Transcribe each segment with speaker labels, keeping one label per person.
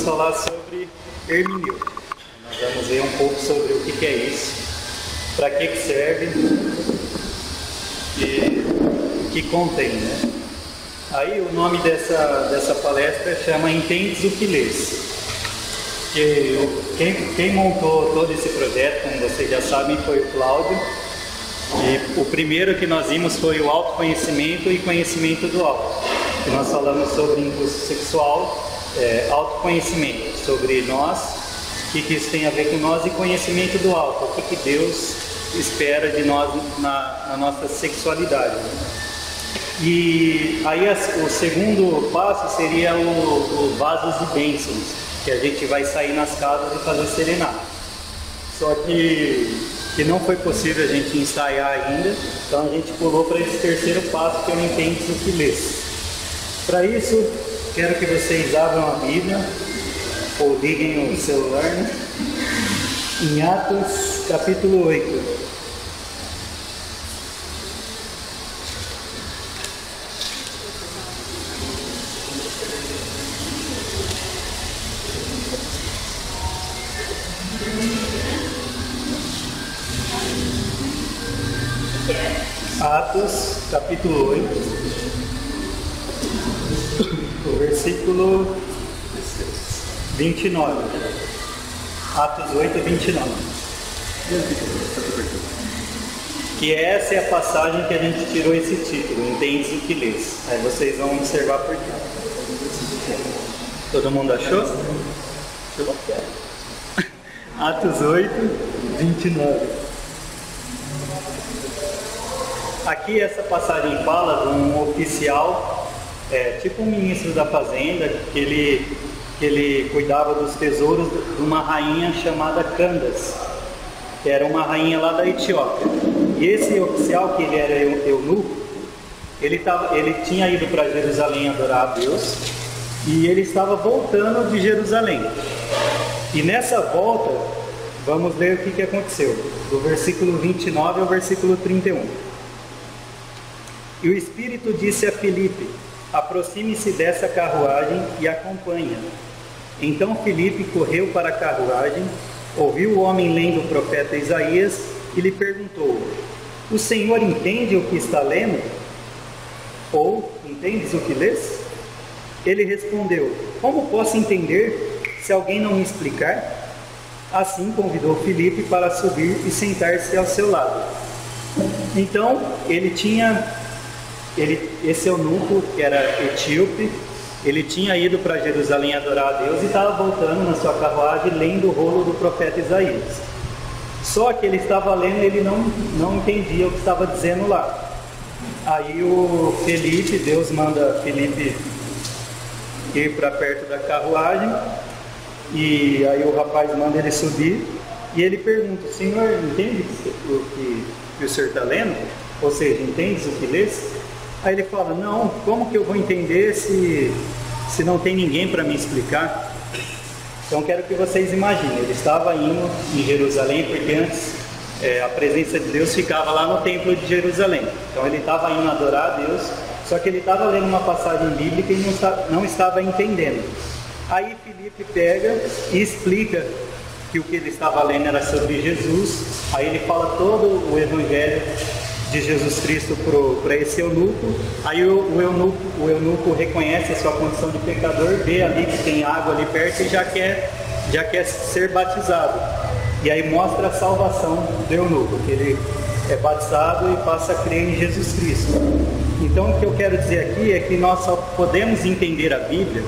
Speaker 1: falar sobre hermenêutica. Nós vamos ver um pouco sobre o que é isso, para que serve e o que contém, né? Aí o nome dessa palestra chama Entendes o que Lês. Quem montou todo esse projeto, como vocês já sabem, foi o Cláudio. E o primeiro que nós vimos foi o autoconhecimento e conhecimento do alto. Que nós falamos sobre impulso sexual, autoconhecimento, sobre nós, o que isso tem a ver com nós, e conhecimento do alto, o que Deus espera de nós na nossa sexualidade. E aí o segundo passo seria o vasos de bênçãos, que a gente vai sair nas casas e fazer serenata. Só que não foi possível a gente ensaiar ainda, então a gente pulou para esse terceiro passo, que é o Entendes o que Lês. Para isso, quero que vocês abram a Bíblia, ou liguem o celular, né? Em Atos capítulo 8. Atos, capítulo 8, o versículo 29. Atos 8, 29. Que essa é a passagem que a gente tirou esse título, Entendes o que Lês. Aí vocês vão observar por quê. Todo mundo achou? Atos 8, 29. Aqui essa passagem fala de um oficial, tipo um ministro da fazenda, que ele cuidava dos tesouros de uma rainha chamada Candace, que era uma rainha lá da Etiópia. E esse oficial, que ele era eunuco, ele tinha ido para Jerusalém adorar a Deus, e ele estava voltando de Jerusalém. E nessa volta, vamos ler o que aconteceu, do versículo 29 ao versículo 31. E o Espírito disse a Filipe: aproxime-se dessa carruagem e acompanha. Então Filipe correu para a carruagem, ouviu o homem lendo o profeta Isaías e lhe perguntou: o Senhor entende o que está lendo? Ou, entendes o que lês? Ele respondeu: como posso entender se alguém não me explicar? Assim convidou Filipe para subir e sentar-se ao seu lado. Então esse eunuco, que era etíope, ele tinha ido para Jerusalém adorar a Deus e estava voltando na sua carruagem lendo o rolo do profeta Isaías. Só que ele estava lendo e ele não entendia o que estava dizendo lá. Aí o Felipe, Deus manda Felipe ir para perto da carruagem, e aí o rapaz manda ele subir, e ele pergunta: Senhor, entende o que o senhor está lendo? Ou seja, entendes o que lês? Aí ele fala: não, como que eu vou entender se não tem ninguém para me explicar? Então quero que vocês imaginem, ele estava indo em Jerusalém, porque antes a presença de Deus ficava lá no templo de Jerusalém. Então ele estava indo adorar a Deus, só que ele estava lendo uma passagem bíblica e não estava entendendo. Aí Filipe pega e explica que o que ele estava lendo era sobre Jesus. Aí ele fala todo o evangelho de Jesus Cristo para esse eunuco. Aí o eunuco reconhece a sua condição de pecador, vê ali que tem água ali perto e já quer ser batizado. E aí mostra a salvação do eunuco, que ele é batizado e passa a crer em Jesus Cristo. Então o que eu quero dizer aqui é que nós só podemos entender a Bíblia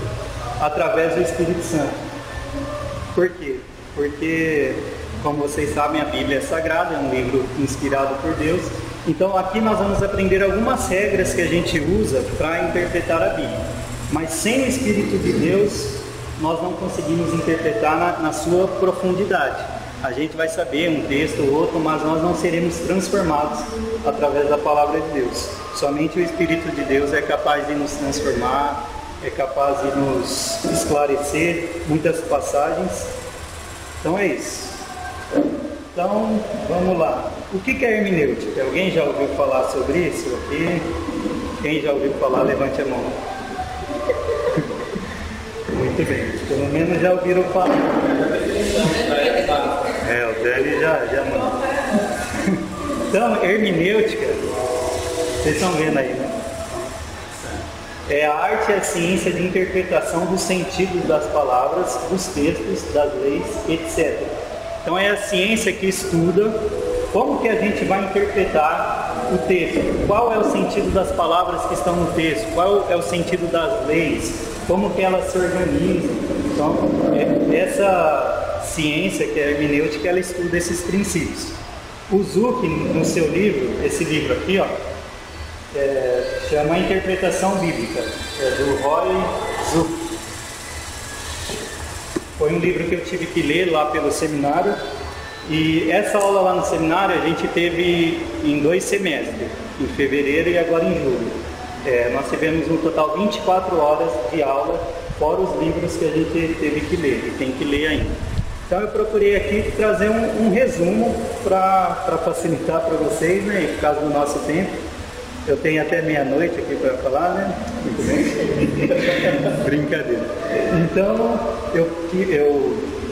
Speaker 1: através do Espírito Santo. Por quê? Porque, como vocês sabem, a Bíblia é sagrada, é um livro inspirado por Deus. Então aqui nós vamos aprender algumas regras que a gente usa para interpretar a Bíblia. Mas sem o Espírito de Deus, nós não conseguimos interpretar na sua profundidade. A gente vai saber um texto ou outro, mas nós não seremos transformados através da palavra de Deus. Somente o Espírito de Deus é capaz de nos transformar, é capaz de nos esclarecer muitas passagens. Então é isso. Então, vamos lá. O que é hermenêutica? Alguém já ouviu falar sobre isso aqui? Quem já ouviu falar, levante a mão. Muito bem, pelo menos já ouviram falar. O Délio já manda. Então, hermenêutica, vocês estão vendo aí, né? É a arte e a ciência de interpretação dos sentidos das palavras, dos textos, das leis, etc. Então é a ciência que estuda como que a gente vai interpretar o texto, qual é o sentido das palavras que estão no texto, qual é o sentido das leis, como que elas se organizam. Então, essa ciência que é a hermenêutica, ela estuda esses princípios. O Zuck, no seu livro, esse livro aqui, ó, chama A Interpretação Bíblica, do Roy Zuck. Foi um livro que eu tive que ler lá pelo seminário, e essa aula lá no seminário a gente teve em 2 semestres, em fevereiro e agora em julho. Nós tivemos no total 24 horas de aula, fora os livros que a gente teve que ler, e tem que ler ainda. Então eu procurei aqui trazer um resumo para facilitar para vocês, né, por causa do nosso tempo. Eu tenho até meia-noite aqui para falar, né? Muito bem. Brincadeira. Então, eu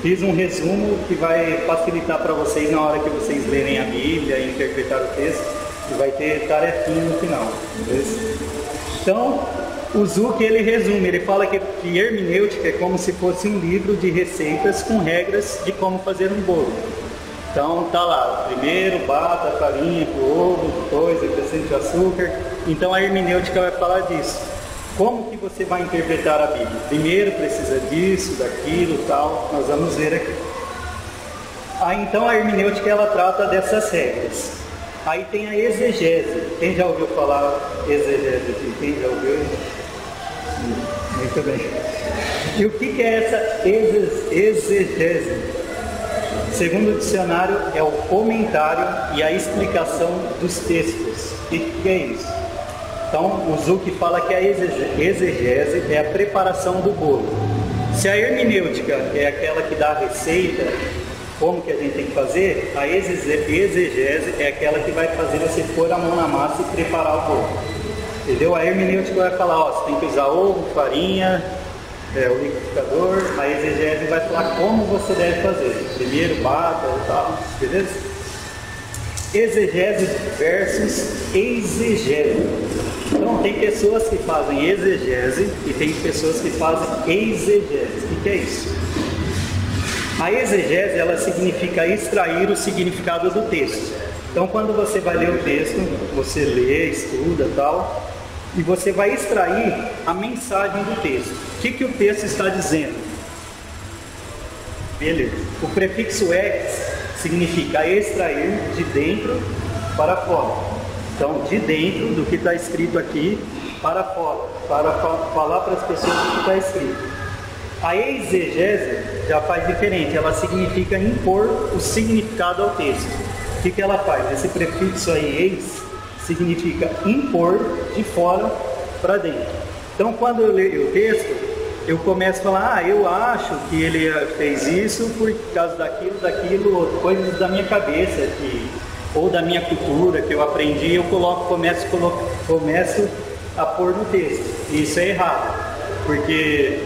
Speaker 1: fiz um resumo que vai facilitar para vocês na hora que vocês lerem a Bíblia e interpretar o texto, e vai ter tarefinha no final. Beleza? Então, o Zuck, ele resume, ele fala que hermenêutica é como se fosse um livro de receitas com regras de como fazer um bolo. Então tá lá, primeiro bata a farinha com o ovo, depois acrescente o açúcar. Então a hermenêutica vai falar disso. Como que você vai interpretar a Bíblia? Primeiro precisa disso, daquilo, tal, nós vamos ver aqui. Então a hermenêutica, ela trata dessas regras. Aí tem a exegese. Quem já ouviu falar exegese aqui? Quem já ouviu? Muito bem. E o que é essa exegese? Segundo o dicionário, é o comentário e a explicação dos textos. O que é isso? Então, o Zuck fala que a exegese é a preparação do bolo. Se a hermenêutica é aquela que dá a receita, como que a gente tem que fazer, a exegese é aquela que vai fazer você pôr a mão na massa e preparar o bolo. Entendeu? A hermenêutica vai falar, ó, você tem que usar ovo, farinha, o liquidificador. A exegese vai falar como você deve fazer. Primeiro bata e tal, beleza? Exegese versus exegese. Então tem pessoas que fazem exegese e tem pessoas que fazem exegese. O que é isso? A exegese, ela significa extrair o significado do texto. Então quando você vai ler o texto, você lê, estuda e tal, e você vai extrair a mensagem do texto. O que o texto está dizendo? Beleza. O prefixo ex significa extrair de dentro para fora. Então, de dentro do que está escrito aqui para fora, para falar para as pessoas o que está escrito. A exegese já faz diferente, ela significa impor o significado ao texto. O que ela faz? Esse prefixo aí, ex, significa impor de fora para dentro. Então, quando eu leio o texto, eu começo a falar, eu acho que ele fez isso por causa daquilo, coisas da minha cabeça, ou da minha cultura que eu aprendi, eu começo a pôr no texto. E isso é errado, porque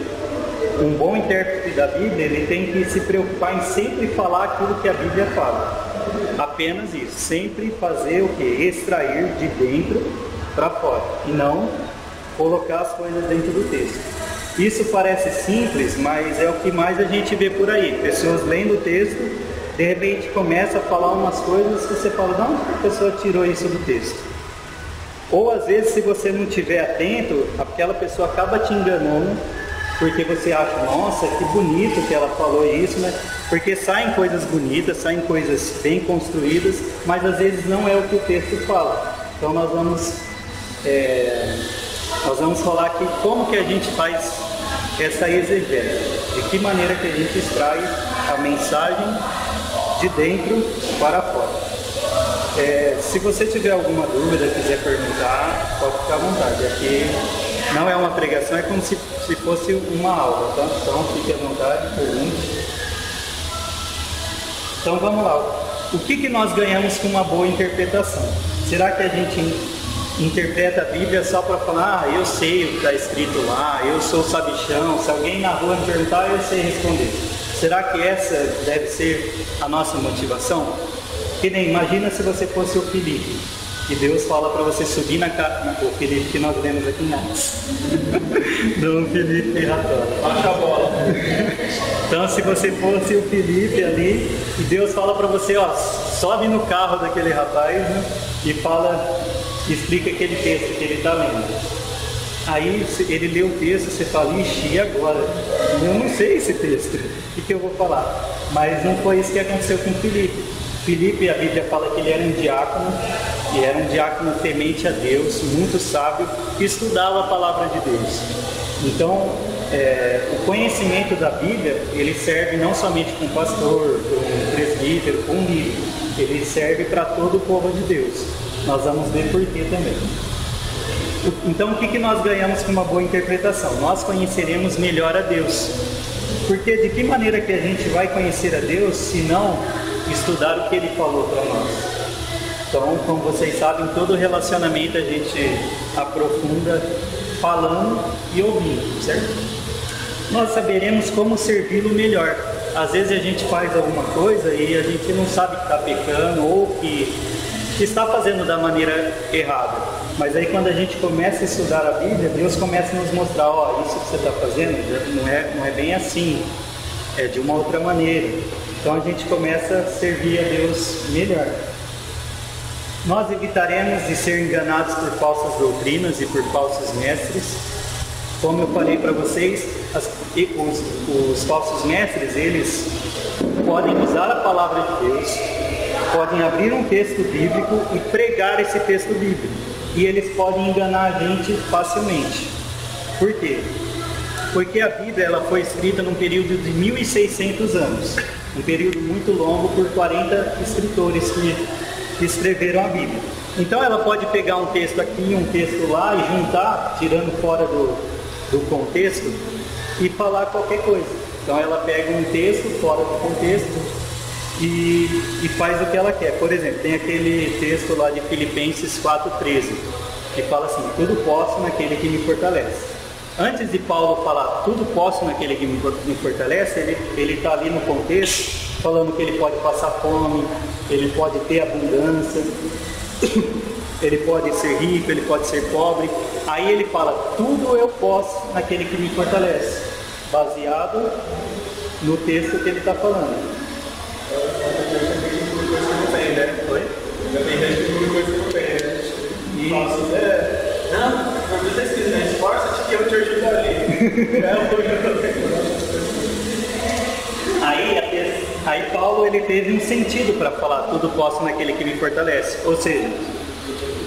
Speaker 1: um bom intérprete da Bíblia, ele tem que se preocupar em sempre falar aquilo que a Bíblia fala. Apenas isso, sempre fazer o que? Extrair de dentro para fora, e não colocar as coisas dentro do texto. Isso parece simples, mas é o que mais a gente vê por aí. Pessoas lendo o texto, de repente começa a falar umas coisas que você fala, não, a pessoa tirou isso do texto. Ou às vezes, se você não estiver atento, aquela pessoa acaba te enganando, porque você acha, nossa, que bonito que ela falou isso, né? Porque saem coisas bonitas, saem coisas bem construídas, mas às vezes não é o que o texto fala. Então nós vamos falar aqui como que a gente faz essa exegese, de que maneira que a gente extrai a mensagem de dentro para fora. Se você tiver alguma dúvida, quiser perguntar, pode ficar à vontade. Aqui não é uma pregação, é como se fosse uma aula, tá? Então fique à vontade, pergunte. Então vamos lá. O que nós ganhamos com uma boa interpretação? Será que a gente interpreta a Bíblia só para falar, eu sei o que está escrito lá, eu sou sabichão, se alguém na rua me perguntar, eu sei responder. Será que essa deve ser a nossa motivação? Que nem, imagina se você fosse o Felipe, e Deus fala para você subir o Felipe que nós lemos aqui em Atos. Não, Felipe Ratão.
Speaker 2: Baixa a bola.
Speaker 1: Então, se você fosse o Felipe ali, e Deus fala para você, ó, sobe no carro daquele rapaz, né, e explica aquele texto que ele está lendo. Aí ele lê o texto, você fala, ixi, e agora? Eu não sei esse texto, o que eu vou falar? Mas não foi isso que aconteceu com Felipe. Felipe, a Bíblia fala que ele era um diácono, e era um diácono temente a Deus, muito sábio, que estudava a palavra de Deus. Então, o conhecimento da Bíblia, ele serve não somente para um pastor, para um presbítero, para um líder, ele serve para todo o povo de Deus. Nós vamos ver por quê também. Então, o que nós ganhamos com uma boa interpretação? Nós conheceremos melhor a Deus. Porque de que maneira que a gente vai conhecer a Deus se não estudar o que Ele falou para nós? Então, como vocês sabem, todo relacionamento a gente aprofunda falando e ouvindo, certo? Nós saberemos como servi-lo melhor. Às vezes a gente faz alguma coisa e a gente não sabe que está pecando ou que está fazendo da maneira errada. Mas aí quando a gente começa a estudar a Bíblia, Deus começa a nos mostrar, ó, isso que você está fazendo não é bem assim, é de uma outra maneira. Então a gente começa a servir a Deus melhor. Nós evitaremos de ser enganados por falsas doutrinas e por falsos mestres. Como eu falei para vocês, os falsos mestres, eles podem usar a palavra de Deus, podem abrir um texto bíblico e pregar esse texto bíblico. E eles podem enganar a gente facilmente. Por quê? Porque a Bíblia ela foi escrita num período de 1600 anos. Um período muito longo por 40 escritores que escreveram a Bíblia. Então ela pode pegar um texto aqui e um texto lá e juntar, tirando fora do contexto, e falar qualquer coisa. Então ela pega um texto fora do contexto e faz o que ela quer. Por exemplo, tem aquele texto lá de Filipenses 4,13, que fala assim, tudo posso naquele que me fortalece. Antes de Paulo falar tudo posso naquele que me fortalece, ele está ali no contexto, falando que ele pode passar fome, ele pode ter abundância, ele pode ser rico, ele pode ser pobre. Aí ele fala, tudo eu posso naquele que me fortalece, baseado no texto que ele está falando. Oi?
Speaker 2: Não está escrito, né? Esforça-te que eu te ajudarei.
Speaker 1: Aí Paulo ele teve um sentido para falar tudo posso naquele que me fortalece. Ou seja,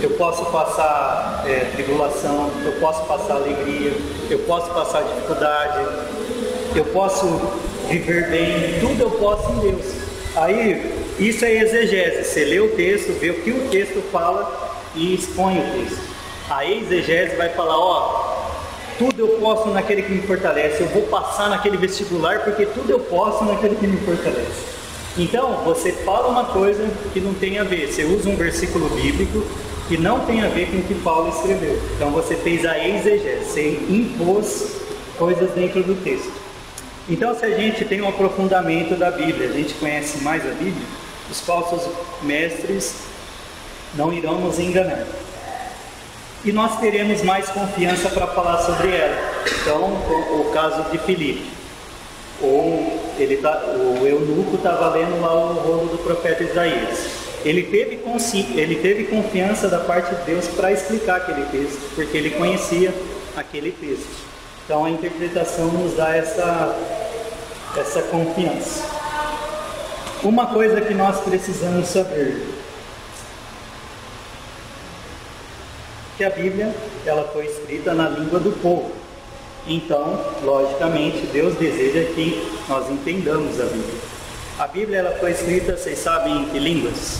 Speaker 1: eu posso passar tribulação, eu posso passar alegria, eu posso passar dificuldade, eu posso viver bem, tudo eu posso em Deus. Aí, isso é exegese, você lê o texto, vê o que o texto fala e expõe o texto. A exegese vai falar, ó, tudo eu posso naquele que me fortalece, eu vou passar naquele vestibular porque tudo eu posso naquele que me fortalece. Então, você fala uma coisa que não tem a ver, você usa um versículo bíblico que não tem a ver com o que Paulo escreveu. Então você fez a exegese, você impôs coisas dentro do texto. Então, se a gente tem um aprofundamento da Bíblia, a gente conhece mais a Bíblia, os falsos mestres não irão nos enganar. E nós teremos mais confiança para falar sobre ela. Então, o caso de Filipe. O eunuco estava lendo lá o rolo do profeta Isaías. Ele teve confiança da parte de Deus para explicar aquele texto, porque ele conhecia aquele texto. Então a interpretação nos dá essa confiança. Uma coisa que nós precisamos saber, que a Bíblia ela foi escrita na língua do povo. Então, logicamente, Deus deseja que nós entendamos a Bíblia. A Bíblia ela foi escrita, vocês sabem em que línguas?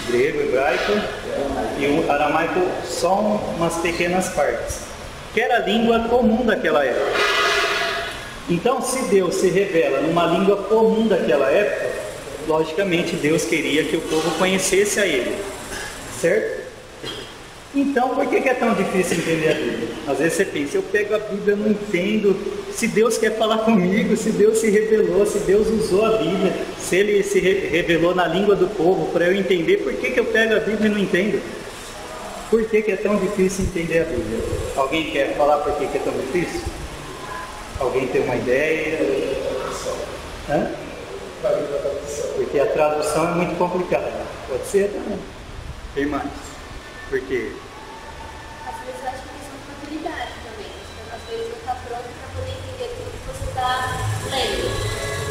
Speaker 1: Grego, hebraico e o aramaico, só umas pequenas partes, que era a língua comum daquela época. Então, se Deus se revela numa língua comum daquela época, logicamente Deus queria que o povo conhecesse a Ele, certo? Então, por que é tão difícil entender a Bíblia? Às vezes você pensa, eu pego a Bíblia, eu não entendo, se Deus quer falar comigo, se Deus se revelou, se Deus usou a Bíblia, se Ele se revelou na língua do povo para eu entender, por que eu pego a Bíblia e não entendo? Por que é tão difícil entender a Bíblia? Alguém quer falar por que é tão difícil? Alguém tem uma ideia? Hã? Porque a tradução é muito complicada. Pode ser também. Tem mais. Por quê?
Speaker 3: Às vezes eu acho que é questão de maturidade também. Às vezes não está pronto para poder entender tudo que você está lendo.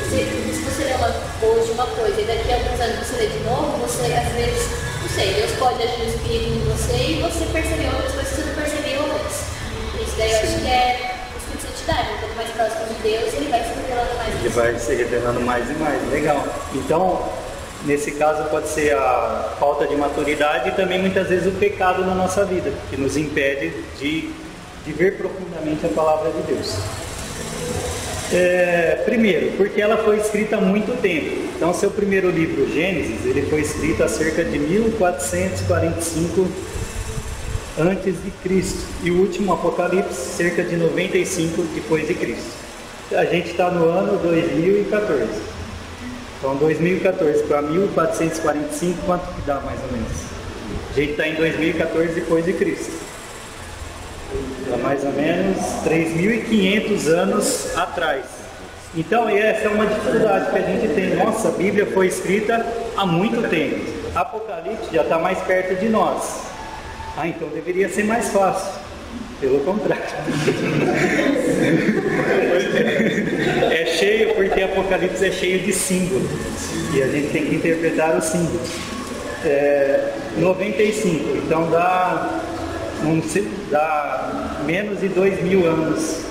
Speaker 3: Se você lê hoje uma coisa e daqui a alguns anos você lê de novo, você às vezes, não sei, Deus pode agir no espírito em você e você percebeu outras coisas que você não percebeu antes. Isso daí eu acho que é o espírito de santidade, um pouco mais próximo de Deus, ele vai se revelando mais.
Speaker 1: Ele vai se revelando mais e mais. Legal. Então, nesse caso pode ser a falta de maturidade e também muitas vezes o pecado na nossa vida, que nos impede de ver profundamente a palavra de Deus. Primeiro, porque ela foi escrita há muito tempo. Então, seu primeiro livro, Gênesis, ele foi escrito há cerca de 1445 antes de Cristo. E o último, Apocalipse, cerca de 95 depois de Cristo. A gente está no ano 2014. Então, 2014 para 1445, quanto que dá mais ou menos? A gente está em 2014 depois de Cristo. Dá mais ou menos 3.500 anos atrás. Então, essa é uma dificuldade que a gente tem. Nossa, a Bíblia foi escrita há muito tempo. Apocalipse já está mais perto de nós. Então deveria ser mais fácil. Pelo contrário. É cheio porque Apocalipse é cheio de símbolos. E a gente tem que interpretar os símbolos. 95. Então dá menos de 2.000 anos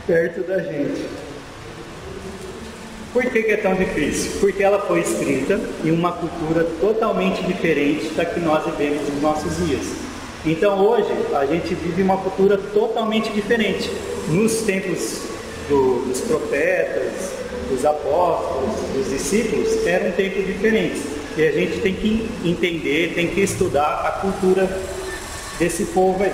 Speaker 1: perto da gente. Por que é tão difícil? Porque ela foi escrita em uma cultura totalmente diferente da que nós vivemos nos nossos dias. Então hoje a gente vive uma cultura totalmente diferente. Nos tempos dos profetas, dos apóstolos, dos discípulos, era um tempo diferente. E a gente tem que entender, tem que estudar a cultura desse povo aí.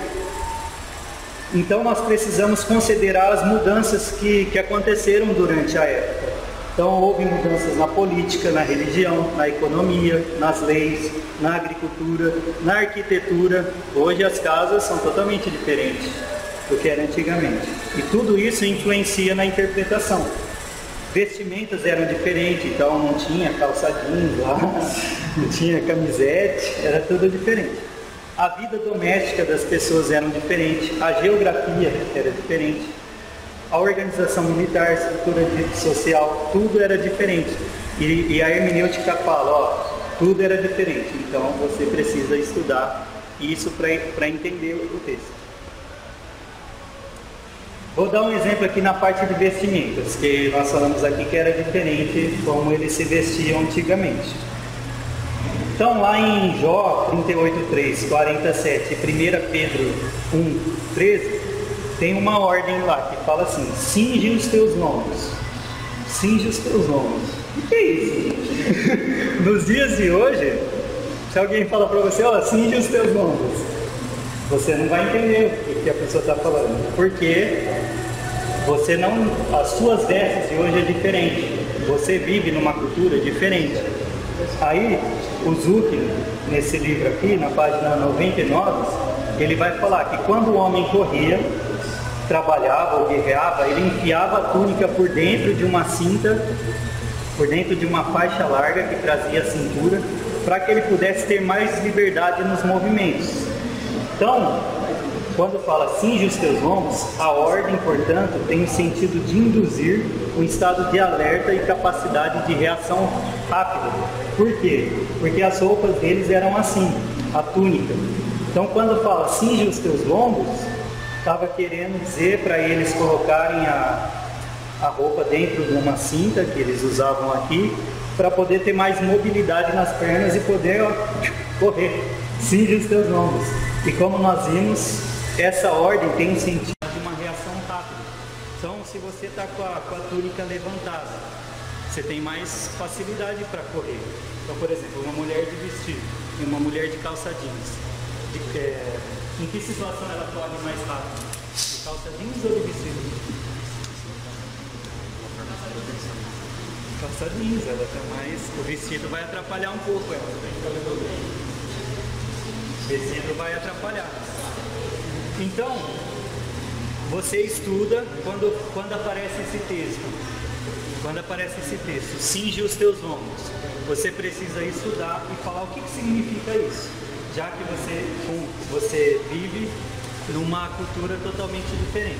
Speaker 1: Então nós precisamos considerar as mudanças que aconteceram durante a época. Então houve mudanças na política, na religião, na economia, nas leis, na agricultura, na arquitetura. Hoje as casas são totalmente diferentes do que era antigamente. E tudo isso influencia na interpretação. Vestimentas eram diferentes, então não tinha calça jeans lá, não tinha camisete, era tudo diferente. A vida doméstica das pessoas era diferente, a geografia era diferente, a organização militar, a estrutura social, tudo era diferente. E a hermenêutica fala, tudo era diferente, então você precisa estudar isso para entender o texto. Vou dar um exemplo aqui na parte de vestimentas, que nós falamos aqui que era diferente como eles se vestiam antigamente. Então lá em Jó 38:3, 47 e 1 Pedro 1:13, tem uma ordem lá que fala assim: cinge os teus lombos. Cinge os teus lombos. O que é isso? Nos dias de hoje, se alguém fala para você, cinge os teus lombos, você não vai entender o que a pessoa está falando, porque as suas vestes de hoje é diferente, você vive numa cultura diferente. Aí o Zuck, nesse livro aqui, na página 99, ele vai falar que quando o homem corria, trabalhava ou guerreava, ele enfiava a túnica por dentro de uma cinta, por dentro de uma faixa larga que trazia a cintura, para que ele pudesse ter mais liberdade nos movimentos. Então, quando fala cinge os teus lombos, a ordem, portanto, tem o sentido de induzir um estado de alerta e capacidade de reação rápida. Por quê? Porque as roupas deles eram assim, a túnica. Então, quando fala cinge os teus lombos, estava querendo dizer para eles colocarem a roupa dentro de uma cinta que eles usavam aqui, para poder ter mais mobilidade nas pernas e poder correr. Cinge os teus lombos. E como nós vimos, essa ordem tem um sentido de uma reação rápida. Então, se você está com a túnica levantada, você tem mais facilidade para correr. Então, por exemplo, uma mulher de vestido e uma mulher de calça jeans. Em que situação ela corre mais rápido? De calça jeans ou de vestido? Calça jeans, ela tá mais. O vestido vai atrapalhar um pouco ela. O vestido vai atrapalhar. Então, você estuda quando aparece esse texto. Quando aparece esse texto, cinge os teus ombros. Você precisa estudar e falar o que significa isso, já que você vive numa cultura totalmente diferente.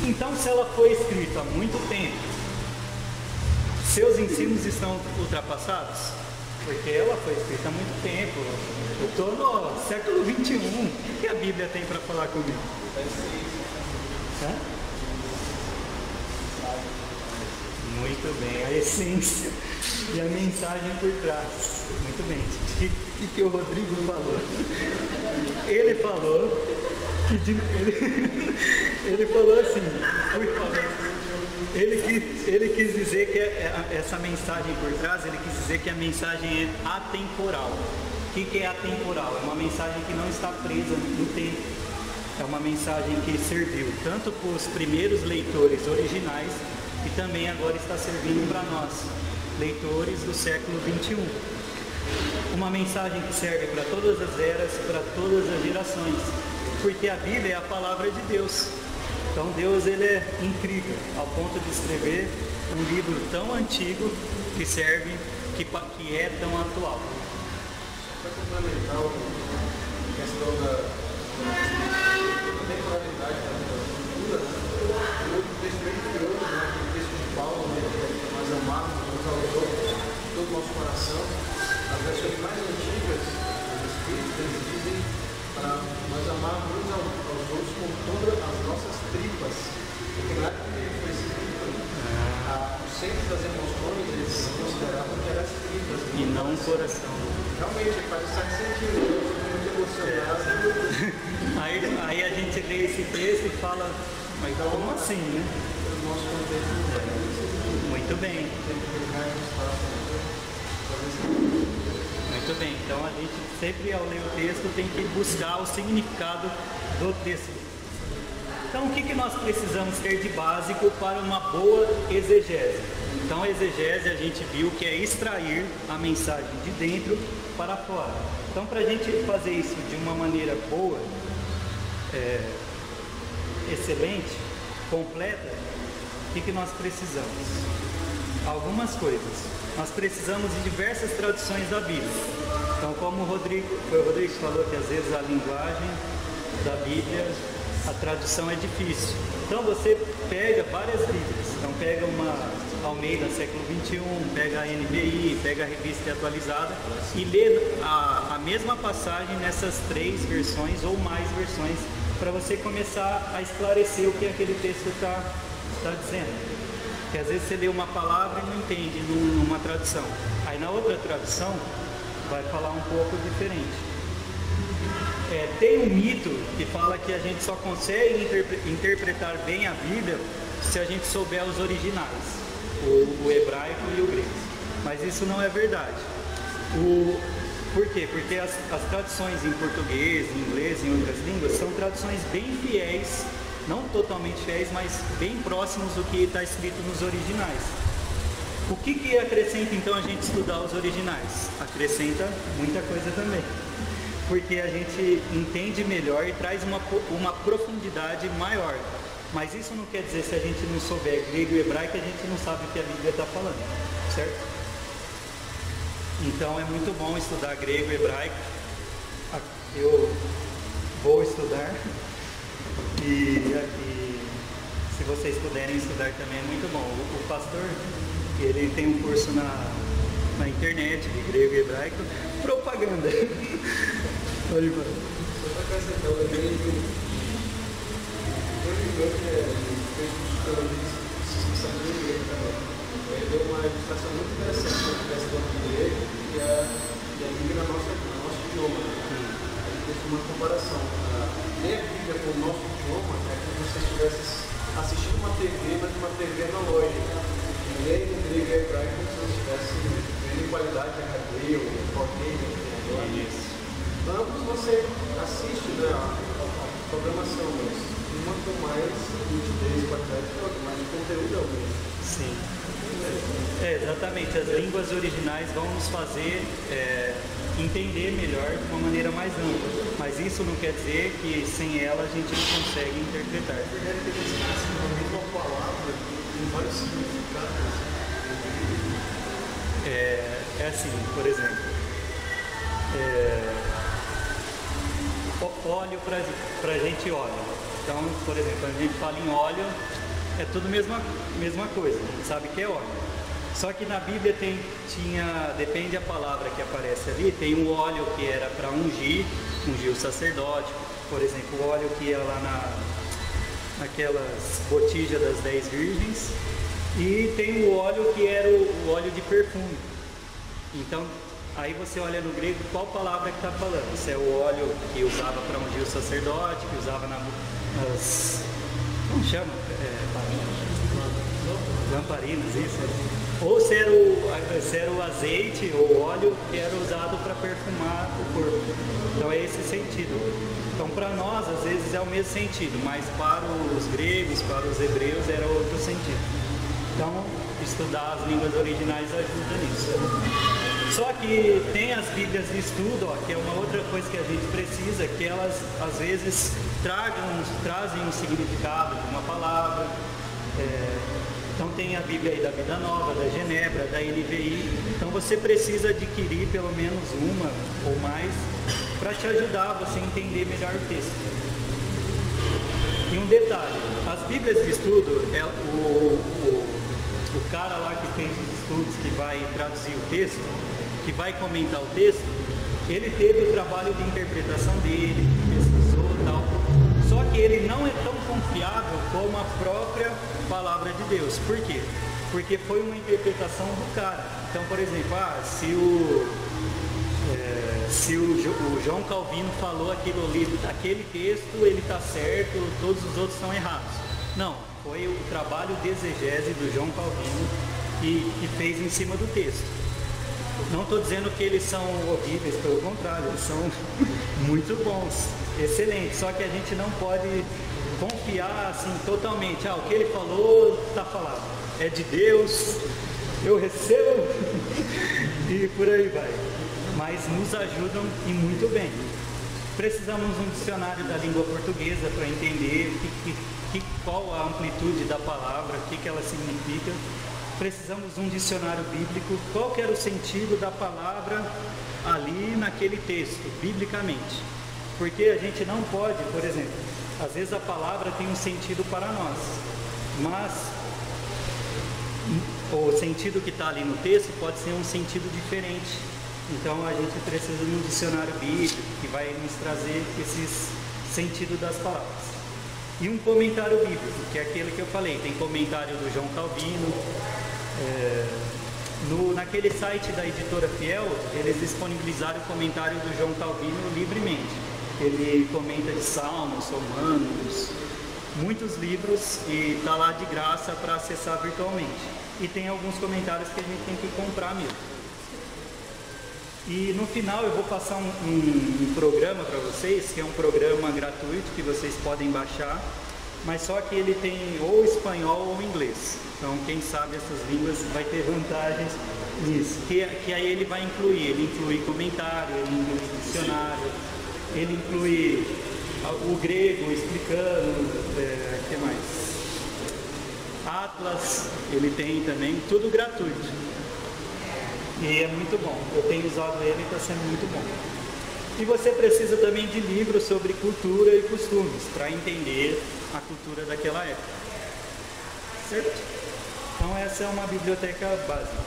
Speaker 1: Então, se ela foi escrita há muito tempo, seus ensinos estão ultrapassados? Porque ela foi escrita há muito tempo. Eu estou no século 21. O que a Bíblia tem para falar comigo? Muito bem, a essência e a mensagem por trás. Muito bem. O que o Rodrigo falou? Ele falou ele falou assim, ele quis dizer que essa mensagem por trás, ele quis dizer que a mensagem é atemporal. O que é atemporal? É uma mensagem que não está presa no tempo. É uma mensagem que serviu tanto para os primeiros leitores originais e também agora está servindo para nós, leitores do século 21. Uma mensagem que serve para todas as eras, para todas as gerações, porque a Bíblia é a palavra de Deus. Então Deus, ele é incrível, ao ponto de escrever um livro tão antigo que serve, que é tão atual.
Speaker 2: Para complementar a questão da temporalidade da cultura, né? O texto bem curioso, né? O texto de Paulo, né? Que nós amamos uns aos outros, todo o nosso coração. As versões mais antigas dos Espíritos, eles dizem para nós amarmos uns aos outros com todas as nossas tripas. Porque na época que ele foi escrito, o centro das emoções eles consideravam que eram as tripas.
Speaker 1: E não o coração.
Speaker 2: Realmente, faz certo sentido. Eu sou muito emocionado.
Speaker 1: Aí a gente lê esse texto e fala, mas como assim, né?
Speaker 2: O nosso contexto
Speaker 1: muito bem. Muito bem, então a gente sempre ao ler o texto tem que buscar o significado do texto. Então o que nós precisamos ter de básico para uma boa exegese? Então a exegese a gente viu que é extrair a mensagem de dentro para fora. Então para a gente fazer isso de uma maneira boa, excelente, completa, o que nós precisamos? Algumas coisas. Nós precisamos de diversas traduções da Bíblia. Então, como o Rodrigo falou que às vezes a linguagem da Bíblia, a tradução é difícil. Então você pega várias Bíblias. Então pega uma Almeida século 21, pega a NVI, pega a revista atualizada e lê a mesma passagem nessas 3 versões ou mais versões para você começar a esclarecer o que aquele texto está dizendo. Porque às vezes você lê uma palavra e não entende numa tradução. Aí na outra tradução vai falar um pouco diferente. Tem um mito que fala que a gente só consegue interpretar bem a Bíblia se a gente souber os originais, o hebraico e o grego. Mas isso não é verdade. Por quê? Porque as traduções em português, em inglês e em outras línguas são traduções bem fiéis, não totalmente fiéis, mas bem próximos do que está escrito nos originais. O que acrescenta então a gente estudar os originais? Acrescenta muita coisa também, porque a gente entende melhor e traz uma profundidade maior. Mas isso não quer dizer, se a gente não souber grego e hebraico, a gente não sabe o que a Bíblia está falando, certo? Então é muito bom estudar grego e hebraico. Eu vou estudar. E se vocês puderem estudar também é muito bom. O pastor, ele tem um curso na internet de grego e hebraico, propaganda. Pode ir,
Speaker 2: ele deu uma ilustração muito interessante sobre a questão do grego e a Bíblia no nosso idioma. Ele fez uma comparação. Ler a Bíblia com o nosso idioma é como se você estivesse estivesse assistindo uma TV, mas uma TV analógica. E aí no grego e hebraico, como se você estivesse vendo em qualidade HD ou 4K, ambos você assiste, né, a programação, mas uma com mais nitidez e qualidade que outra, mas o conteúdo é o mesmo.
Speaker 1: Sim. Exatamente. As línguas originais vão nos fazer entender melhor de uma maneira mais ampla. Mas isso não quer dizer que sem ela a gente não consegue interpretar.
Speaker 2: É verdade que eles nascem na mesma palavra em vários significados.
Speaker 1: É assim, por exemplo, óleo para a gente óleo. Então, por exemplo, quando a gente fala em óleo, é tudo mesma coisa, a gente sabe que é óleo. Só que na Bíblia depende da palavra que aparece ali, tem um óleo que era para ungir o sacerdote, por exemplo, o óleo que ia lá naquelas botijas das 10 virgens, e tem o óleo que era o óleo de perfume. Então, aí você olha no grego qual palavra que está falando, se é o óleo que usava para ungir o sacerdote, que usava nas... como chama? Lamparinas, isso. Ou se era o azeite ou óleo que era usado para perfumar o corpo. Então é esse sentido. Então para nós às vezes é o mesmo sentido, mas para os gregos, para os hebreus era outro sentido. Então estudar as línguas originais ajuda nisso. Só que tem as bíblias de estudo, que é uma outra coisa que a gente precisa, que elas às vezes trazem um significado de uma palavra. Então tem a Bíblia aí da Vida Nova, da Genebra, da NVI. Então você precisa adquirir pelo menos uma ou mais para te ajudar a você entender melhor o texto. E um detalhe, as Bíblias de estudo, o cara lá que fez os estudos, que vai traduzir o texto, que vai comentar o texto, ele teve o trabalho de interpretação dele, pesquisou e tal. Só que ele não é tão confiável como a própria palavra de Deus. Por quê? Porque foi uma interpretação do cara. Então, por exemplo, se o João Calvino falou aquele texto, ele está certo, todos os outros estão errados. Não, foi o trabalho de exegese do João Calvino que fez em cima do texto. Não estou dizendo que eles são horríveis, pelo contrário, eles são muito bons, excelentes. Só que a gente não pode confiar assim totalmente. O que ele falou está falado, é de Deus, eu recebo e por aí vai. Mas nos ajudam e muito bem. Precisamos de um dicionário da língua portuguesa para entender qual a amplitude da palavra, o que ela significa. Precisamos de um dicionário bíblico, qual que era o sentido da palavra ali naquele texto, biblicamente. Porque a gente não pode, por exemplo, às vezes a palavra tem um sentido para nós, mas o sentido que está ali no texto pode ser um sentido diferente. Então a gente precisa de um dicionário bíblico que vai nos trazer esse sentido das palavras. E um comentário bíblico, que é aquele que eu falei, tem comentário do João Calvino. Naquele site da editora Fiel, eles disponibilizaram o comentário do João Calvino livremente. Ele comenta de Salmos, Romanos, muitos livros, e está lá de graça para acessar virtualmente. E tem alguns comentários que a gente tem que comprar mesmo. E no final eu vou passar um programa para vocês, que é um programa gratuito que vocês podem baixar, mas só que ele tem ou espanhol ou inglês. Então quem sabe essas línguas vai ter vantagens nisso. Que aí ele vai incluir, ele inclui comentário, ele inclui dicionário, ele inclui o grego explicando, que mais? Atlas, ele tem também, tudo gratuito. E é muito bom, eu tenho usado ele e está sendo muito bom. E você precisa também de livros sobre cultura e costumes, para entender a cultura daquela época. Certo? Então essa é uma biblioteca básica.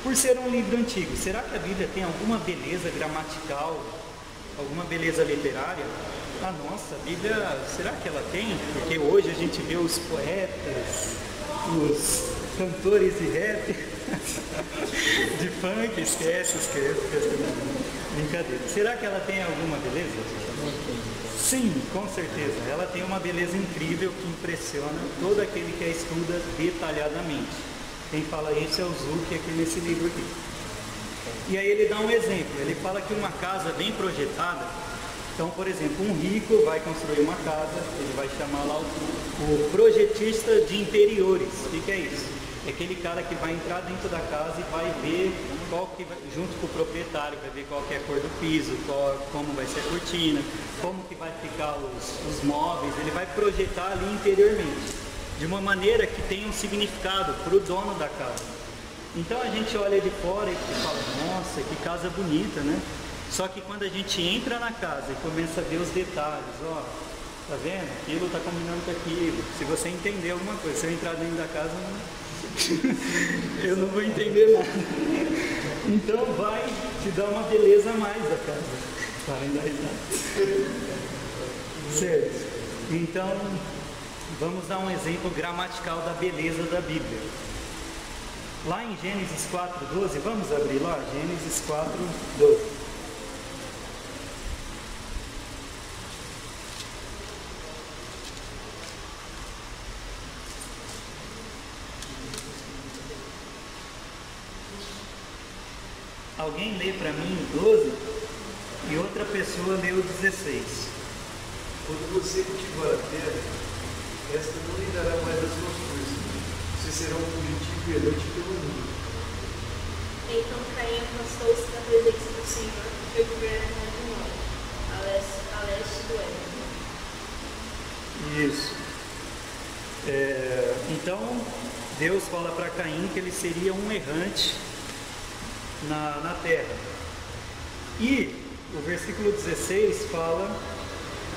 Speaker 1: Por ser um livro antigo, será que a Bíblia tem alguma beleza gramatical, alguma beleza literária? Nossa, a Bíblia, será que ela tem? Porque hoje a gente vê os poetas, os cantores de rap, de funk, esquece. Brincadeira. Será que ela tem alguma beleza? Sim, com certeza. Ela tem uma beleza incrível que impressiona todo aquele que a estuda detalhadamente. Quem fala isso é o Zuck aqui nesse livro aqui. E aí ele dá um exemplo. Ele fala que uma casa bem projetada, então, por exemplo, um rico vai construir uma casa, ele vai chamar lá o projetista de interiores. O que é isso? É aquele cara que vai entrar dentro da casa e vai ver junto com o proprietário, vai ver qual que é a cor do piso, como vai ser a cortina, como que vai ficar os móveis. Ele vai projetar ali interiormente, de uma maneira que tenha um significado para o dono da casa. Então a gente olha de fora e fala, nossa, que casa bonita, né? Só que quando a gente entra na casa e começa a ver os detalhes, ó, tá vendo? Aquilo tá combinando com aquilo. Se você entender alguma coisa, se eu entrar dentro da casa, eu não vou entender nada. Então vai te dar uma beleza a mais a casa. Para dar risada. Certo. Então, vamos dar um exemplo gramatical da beleza da Bíblia. Lá em Gênesis 4:12, vamos abrir lá? Gênesis 4:12. Alguém lê para mim o 12 e outra pessoa lê o 16.
Speaker 2: Quando você cultivar a terra, esta não lhe dará mais as suas coisas. Você será um fugitivo e errante pelo mundo.
Speaker 3: Então Caim afastou-se da presença do Senhor e foi viver na terra de Nod, a leste do Éden.
Speaker 1: Isso. Então, Deus fala para Caim que ele seria um errante na terra. E o versículo 16 fala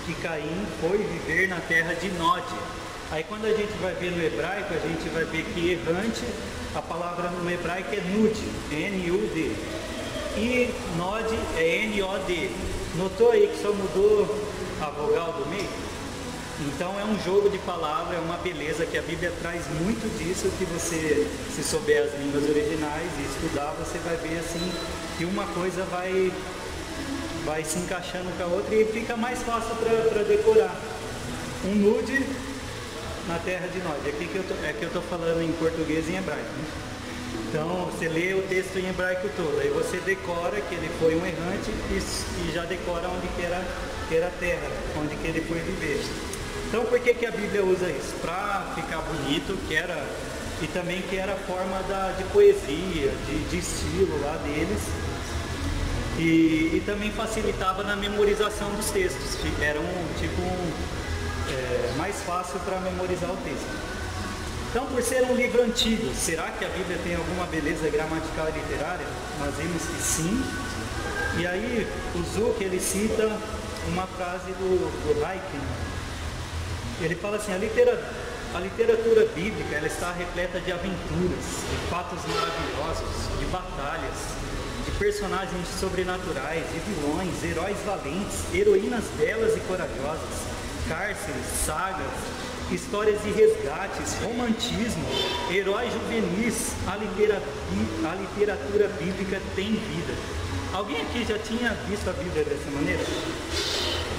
Speaker 1: que Caim foi viver na terra de Nod. Aí quando a gente vai ver no hebraico, a gente vai ver que errante, a palavra no hebraico é Nud, N-U-D. E Nod é N-O-D. Notou aí que só mudou a vogal do meio? Então é um jogo de palavras, é uma beleza que a Bíblia traz muito disso, que você, se souber as línguas originais e estudar, você vai ver assim que uma coisa vai se encaixando com a outra e fica mais fácil para decorar. Um nude na terra de Nod. Aqui que eu estou falando em português e em hebraico, né? Então você lê o texto em hebraico todo, aí você decora que ele foi um errante e já decora onde que era a terra, onde que ele foi viver. Então por que a Bíblia usa isso? Para ficar bonito, e também que era forma de poesia, de estilo lá deles, e também facilitava na memorização dos textos, era mais fácil para memorizar o texto. Então, por ser um livro antigo, será que a Bíblia tem alguma beleza gramatical e literária? Nós vimos que sim. E aí o Zuck, ele cita uma frase do Heiken. Ele fala assim, a literatura bíblica ela está repleta de aventuras, de fatos maravilhosos, de batalhas, de personagens sobrenaturais, de vilões, heróis valentes, heroínas belas e corajosas, cárceres, sagas, histórias de resgates, romantismo, heróis juvenis. A literatura bíblica tem vida. Alguém aqui já tinha visto a Bíblia dessa maneira?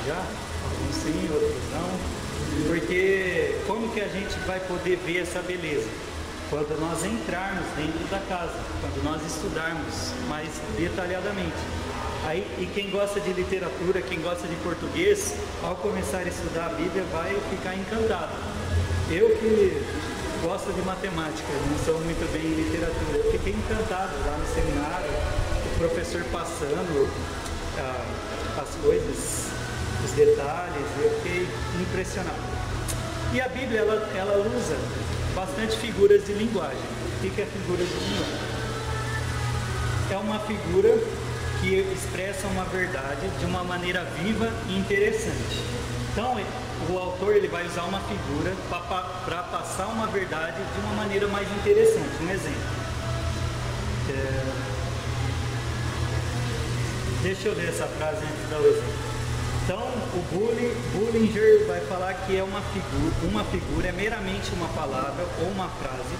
Speaker 1: Já? Alguns sim, outros não. Porque como que a gente vai poder ver essa beleza? Quando nós entrarmos dentro da casa, quando nós estudarmos mais detalhadamente. Aí, e quem gosta de literatura, quem gosta de português, ao começar a estudar a Bíblia vai ficar encantado. Eu que gosto de matemática, não sou muito bem em literatura, eu fiquei encantado lá no seminário, o professor passando as coisas, os detalhes, eu fiquei impressionado. E a Bíblia, ela usa bastante figuras de linguagem. O que é figura de linguagem? É uma figura que expressa uma verdade de uma maneira viva e interessante. Então, o autor ele vai usar uma figura para passar uma verdade de uma maneira mais interessante. Um exemplo. Deixa eu ler essa frase antes de dar o exemplo. Então, o Bullinger vai falar que é uma figura é meramente uma palavra ou uma frase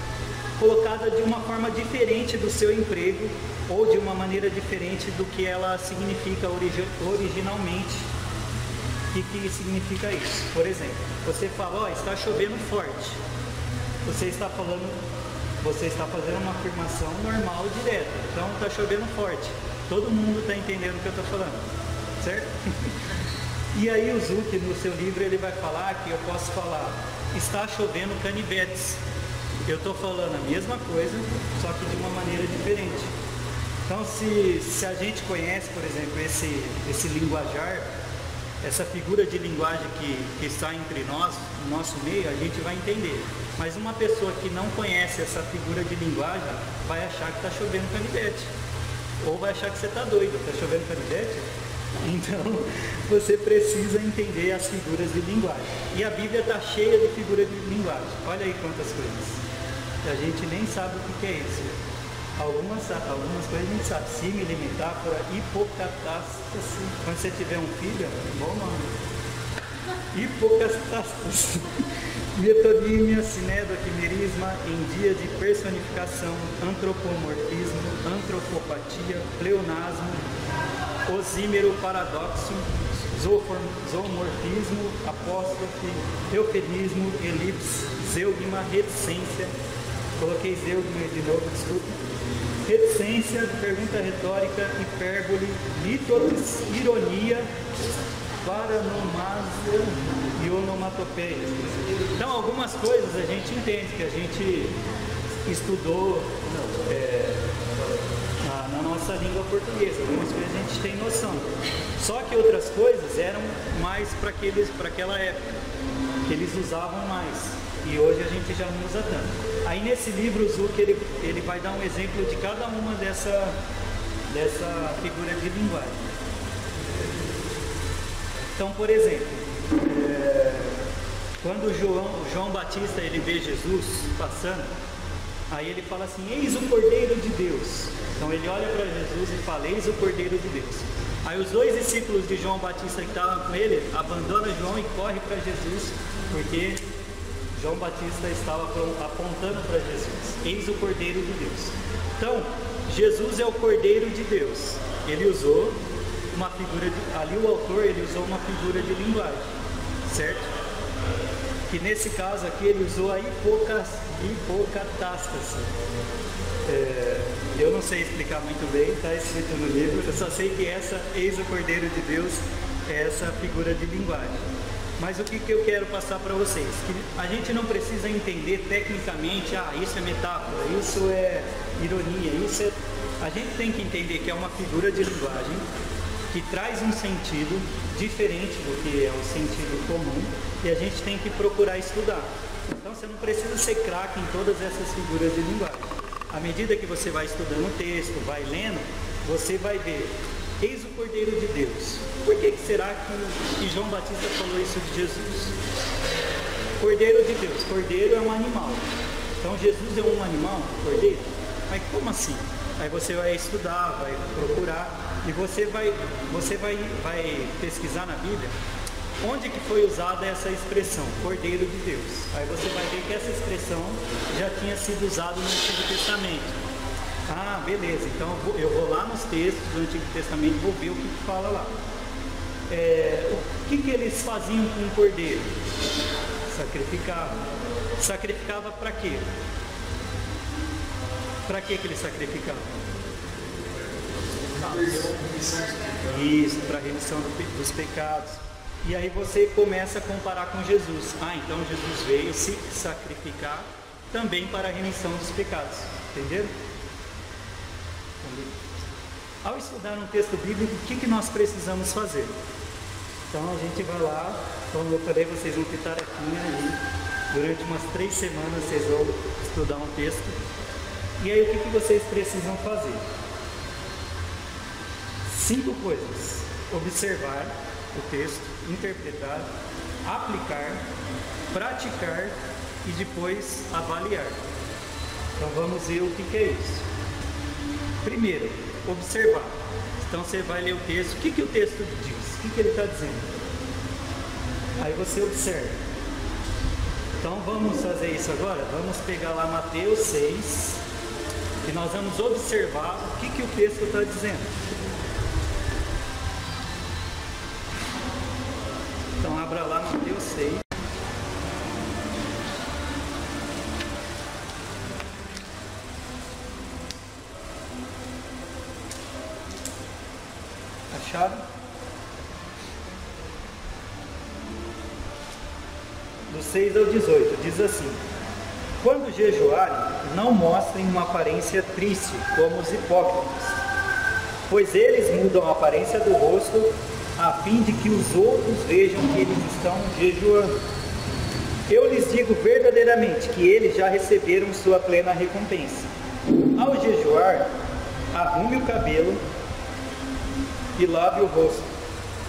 Speaker 1: colocada de uma forma diferente do seu emprego ou de uma maneira diferente do que ela significa originalmente. que significa isso? Por exemplo, você fala, ó, está chovendo forte. Você está fazendo uma afirmação normal, direta. Então, está chovendo forte. Todo mundo está entendendo o que eu estou falando, certo? E aí o Zuc, no seu livro, ele vai falar que eu posso falar, está chovendo canivetes. Eu estou falando a mesma coisa, só que de uma maneira diferente. Então, se a gente conhece, por exemplo, esse linguajar, essa figura de linguagem que está entre nós, no nosso meio, a gente vai entender. Mas uma pessoa que não conhece essa figura de linguagem vai achar que está chovendo canivete. Ou vai achar que você está doido, está chovendo canivete? Então, você precisa entender as figuras de linguagem. E a Bíblia está cheia de figuras de linguagem. Olha aí quantas coisas. A gente nem sabe o que é isso. Algumas coisas a gente sabe. Símile, metáfora, hipocatástase. Quando você tiver um filho, é um bom nome. Hipocatástase. Metonímia, sinédo, quimerisma, em dia de personificação, antropomorfismo, antropopatia, pleonasmo, osímero, paradoxo, zoomorfismo, apóstrofe, eufemismo, elipse, zeugma, reticência. Coloquei zeugma de novo, desculpa. Reticência, pergunta retórica, hipérbole, lítoris, ironia, paranomásia e onomatopeia. Então, algumas coisas a gente entende, que a gente estudou na nossa língua portuguesa. Algumas coisas a gente tem noção. Só que outras coisas eram mais para aquela época, que eles usavam mais. E hoje a gente já não usa tanto. Aí nesse livro, o Zuc, ele vai dar um exemplo de cada uma dessa figura de linguagem. Então, por exemplo, quando João Batista ele vê Jesus passando, aí ele fala assim, eis o Cordeiro de Deus. Então ele olha para Jesus e fala, eis o Cordeiro de Deus. Aí os dois discípulos de João Batista que estavam com ele, abandonam João e correm para Jesus, porque João Batista estava apontando para Jesus, eis o Cordeiro de Deus. Então, Jesus é o Cordeiro de Deus. Ele usou uma figura, ali o autor ele usou uma figura de linguagem, certo? Que nesse caso aqui ele usou a hipocatástase. Eu não sei explicar muito bem, está escrito no livro, eu só sei que essa, eis o Cordeiro de Deus, é essa figura de linguagem. Mas o que eu quero passar para vocês? Que a gente não precisa entender tecnicamente, isso é metáfora, isso é ironia, a gente tem que entender que é uma figura de linguagem que traz um sentido diferente do que é o sentido comum e a gente tem que procurar estudar. Então você não precisa ser craque em todas essas figuras de linguagem. À medida que você vai estudando o texto, vai lendo, você vai ver, eis o Cordeiro de Deus. Por que será que João Batista falou isso de Jesus? Cordeiro de Deus, cordeiro é um animal. Então Jesus é um animal, cordeiro? Mas como assim? Aí você vai estudar, vai procurar e você vai pesquisar na Bíblia onde que foi usada essa expressão, Cordeiro de Deus. Aí você vai ver que essa expressão já tinha sido usada no Antigo Testamento. Ah, beleza, então eu vou lá nos textos do Antigo Testamento e vou ver o que fala lá. O que eles faziam com o cordeiro? Sacrificavam. Sacrificava para quê? Para que eles sacrificavam? Isso, para a remissão dos pecados. E aí você começa a comparar com Jesus. Então Jesus veio se sacrificar também para a remissão dos pecados. Entenderam? Ao estudar um texto bíblico, o que nós precisamos fazer? Então a gente vai lá, como eu falei, vocês vão ter tarefinha aí. Durante umas 3 semanas vocês vão estudar um texto. E aí o que vocês precisam fazer? 5 coisas. Observar o texto, interpretar, aplicar, praticar e depois avaliar. Então vamos ver o que é isso. Primeiro, observar. Então você vai ler o texto, o que o texto diz? O que ele está dizendo? Aí você observa. Então vamos fazer isso agora? Vamos pegar lá Mateus 6 e nós vamos observar o que o texto está dizendo. 16. Acharam? Do 6 ao 18, diz assim: quando jejuarem, não mostrem uma aparência triste, como os hipócritas, pois eles mudam a aparência do rosto, a fim de que os outros vejam que eles estão jejuando. Eu lhes digo verdadeiramente que eles já receberam sua plena recompensa. Ao jejuar, arrume o cabelo e lave o rosto,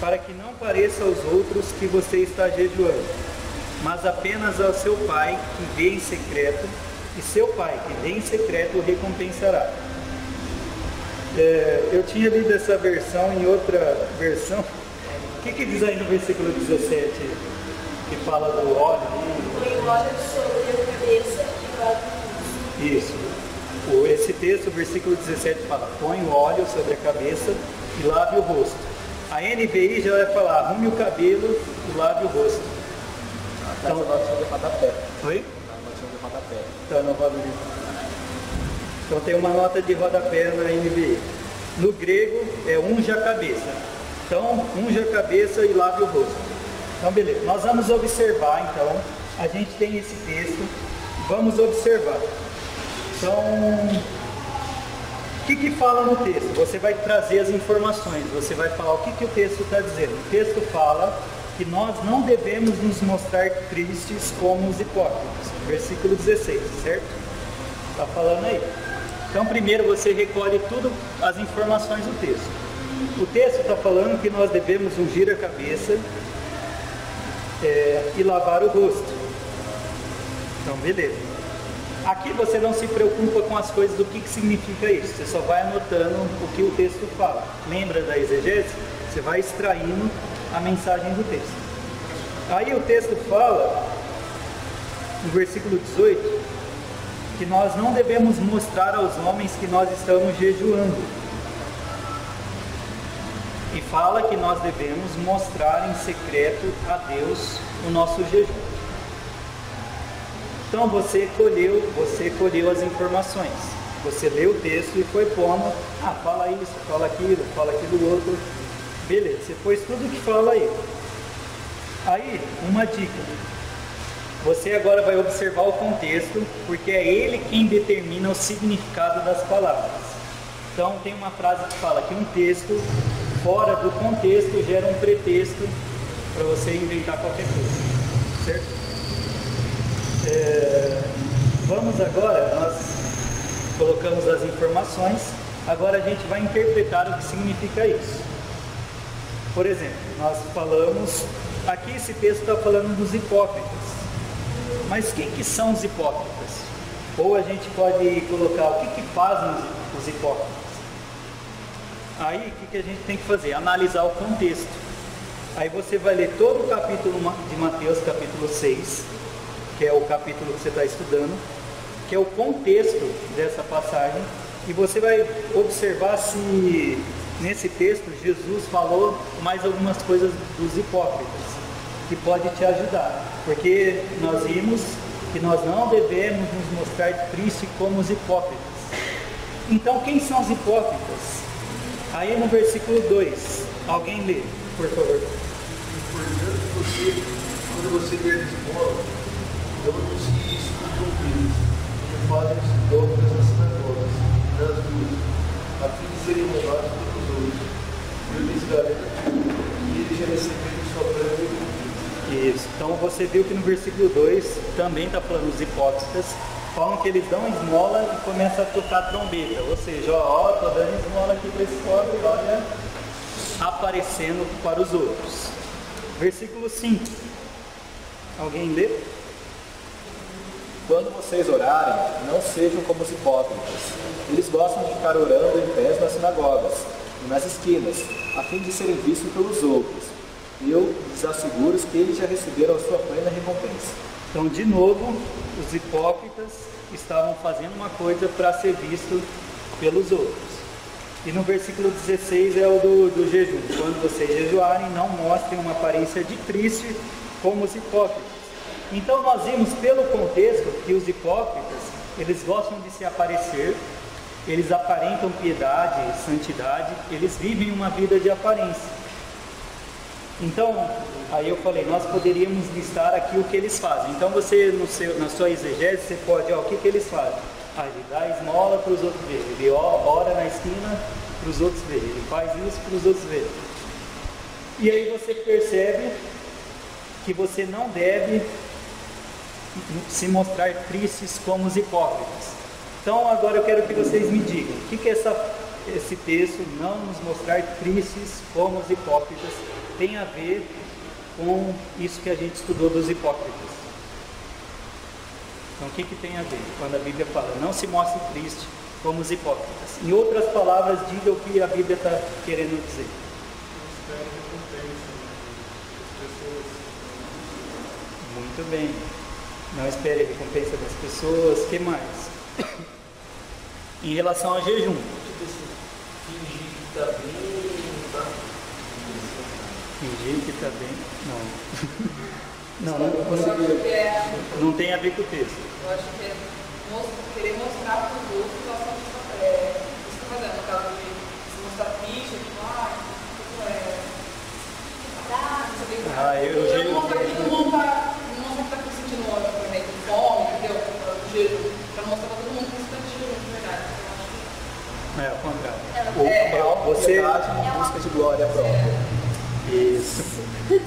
Speaker 1: para que não pareça aos outros que você está jejuando, mas apenas ao seu Pai que vê em secreto, e seu Pai que vê em secreto o recompensará. Eu tinha lido essa versão em outra versão. O que diz aí no versículo 17, que fala do óleo?
Speaker 3: Põe o óleo sobre a cabeça e lava o rosto.
Speaker 1: Isso. Esse texto, o versículo 17 fala: põe o óleo sobre a cabeça e lave o rosto. A NVI já vai falar: arrume o cabelo e lave o rosto.
Speaker 2: Então, a notação de rodapé.
Speaker 1: Oi?
Speaker 2: A notação de rodapé.
Speaker 1: Então, no rodapé. Então tem uma nota de rodapé na NVI. No grego é unja a cabeça. Então, unja a cabeça e lave o rosto. Então, beleza. Nós vamos observar, então. A gente tem esse texto. Vamos observar. Então, o que fala no texto? Você vai trazer as informações. Você vai falar o que o texto está dizendo. O texto fala que nós não devemos nos mostrar tristes como os hipócritas. Versículo 16, certo? Está falando aí. Então, primeiro você recolhe tudo as informações do texto. O texto está falando que nós devemos ungir a cabeça e lavar o rosto. Então, beleza. Aqui você não se preocupa com as coisas do que significa isso. Você só vai anotando o que o texto fala. Lembra da exegese? Você vai extraindo a mensagem do texto. Aí o texto fala, no versículo 18, que nós não devemos mostrar aos homens que nós estamos jejuando. E fala que nós devemos mostrar em secreto a Deus o nosso jejum. Então você colheu as informações. Você leu o texto e foi pondo, fala isso, fala aquilo outro. Beleza, você pôs tudo que fala aí. Aí, uma dica. Você agora vai observar o contexto, porque é ele quem determina o significado das palavras. Então tem uma frase que fala que um texto fora do contexto gera um pretexto para você inventar qualquer coisa, certo? Vamos agora, nós colocamos as informações, agora a gente vai interpretar o que significa isso. Por exemplo, nós falamos, aqui esse texto está falando dos hipócritas, mas quem que são os hipócritas? Ou a gente pode colocar o que fazem os hipócritas. Aí o que a gente tem que fazer? Analisar o contexto. Aí você vai ler todo o capítulo de Mateus, capítulo 6, que é o capítulo que você está estudando, que é o contexto dessa passagem, e você vai observar se nesse texto Jesus falou mais algumas coisas dos hipócritas, que pode te ajudar, porque nós vimos que nós não devemos nos mostrar tristes como os hipócritas. Então quem são os hipócritas? Aí no versículo 2, alguém lê, por favor.
Speaker 2: Portanto, quando você der esmola, dão-nos que isso cumpridos, como fazem os hipócritas nas sinagogas, nas ruas, a fim de serem louvados pelos outros. Eu lhes garanto que eles já receberam sua plena recompensa.
Speaker 1: Isso. Então você viu que no versículo 2 também está falando os hipócritas, falam que eles dão esmola e começam a tocar trombeta, ou seja, estou dando esmola aqui para esse pobre, olha, aparecendo para os outros. Versículo 5. Alguém lê?
Speaker 4: Quando vocês orarem, não sejam como os hipócritas. Eles gostam de ficar orando em pés nas sinagogas e nas esquinas, a fim de serem vistos pelos outros. Eu lhes asseguro que eles já receberam a sua plena recompensa.
Speaker 1: Então, de novo, os hipócritas estavam fazendo uma coisa para ser visto pelos outros. E no versículo 16 é o do jejum. Quando vocês jejuarem, não mostrem uma aparência de triste como os hipócritas. Então nós vimos pelo contexto que os hipócritas, eles gostam de se aparecer, eles aparentam piedade, santidade, eles vivem uma vida de aparência. Então, aí eu falei, nós poderíamos listar aqui o que eles fazem. Então você, na sua exegese, você pode, o que eles fazem? Ele dá esmola para os outros verem, ele ora na esquina para os outros verem, ele faz isso para os outros verem. E aí você percebe que você não deve se mostrar tristes como os hipócritas. Então agora eu quero que vocês me digam, o que esse texto, não nos mostrar tristes como os hipócritas, tem a ver com isso que a gente estudou dos hipócritas? Então o que tem a ver quando a Bíblia fala, não se mostre triste como os hipócritas? Em outras palavras, diga o que a Bíblia está querendo dizer. Muito bem. Não espere a recompensa das pessoas. O que mais? Em relação ao jejum.
Speaker 2: Fingir que está bem, não está.
Speaker 1: Fingir que está bem? Não. Não tem a ver com o texto.
Speaker 5: Eu acho que é querer mostrar para os outros que nós estamos fazendo. No caso de se mostrar triste,
Speaker 1: eu
Speaker 5: não mostrar que está sentindo ódio, por exemplo, fome, entendeu? Jejum, para mostrar para todo mundo que você está de jejum, de verdade.
Speaker 1: É ao contrário. Você
Speaker 4: em busca de glória própria.
Speaker 1: Isso. O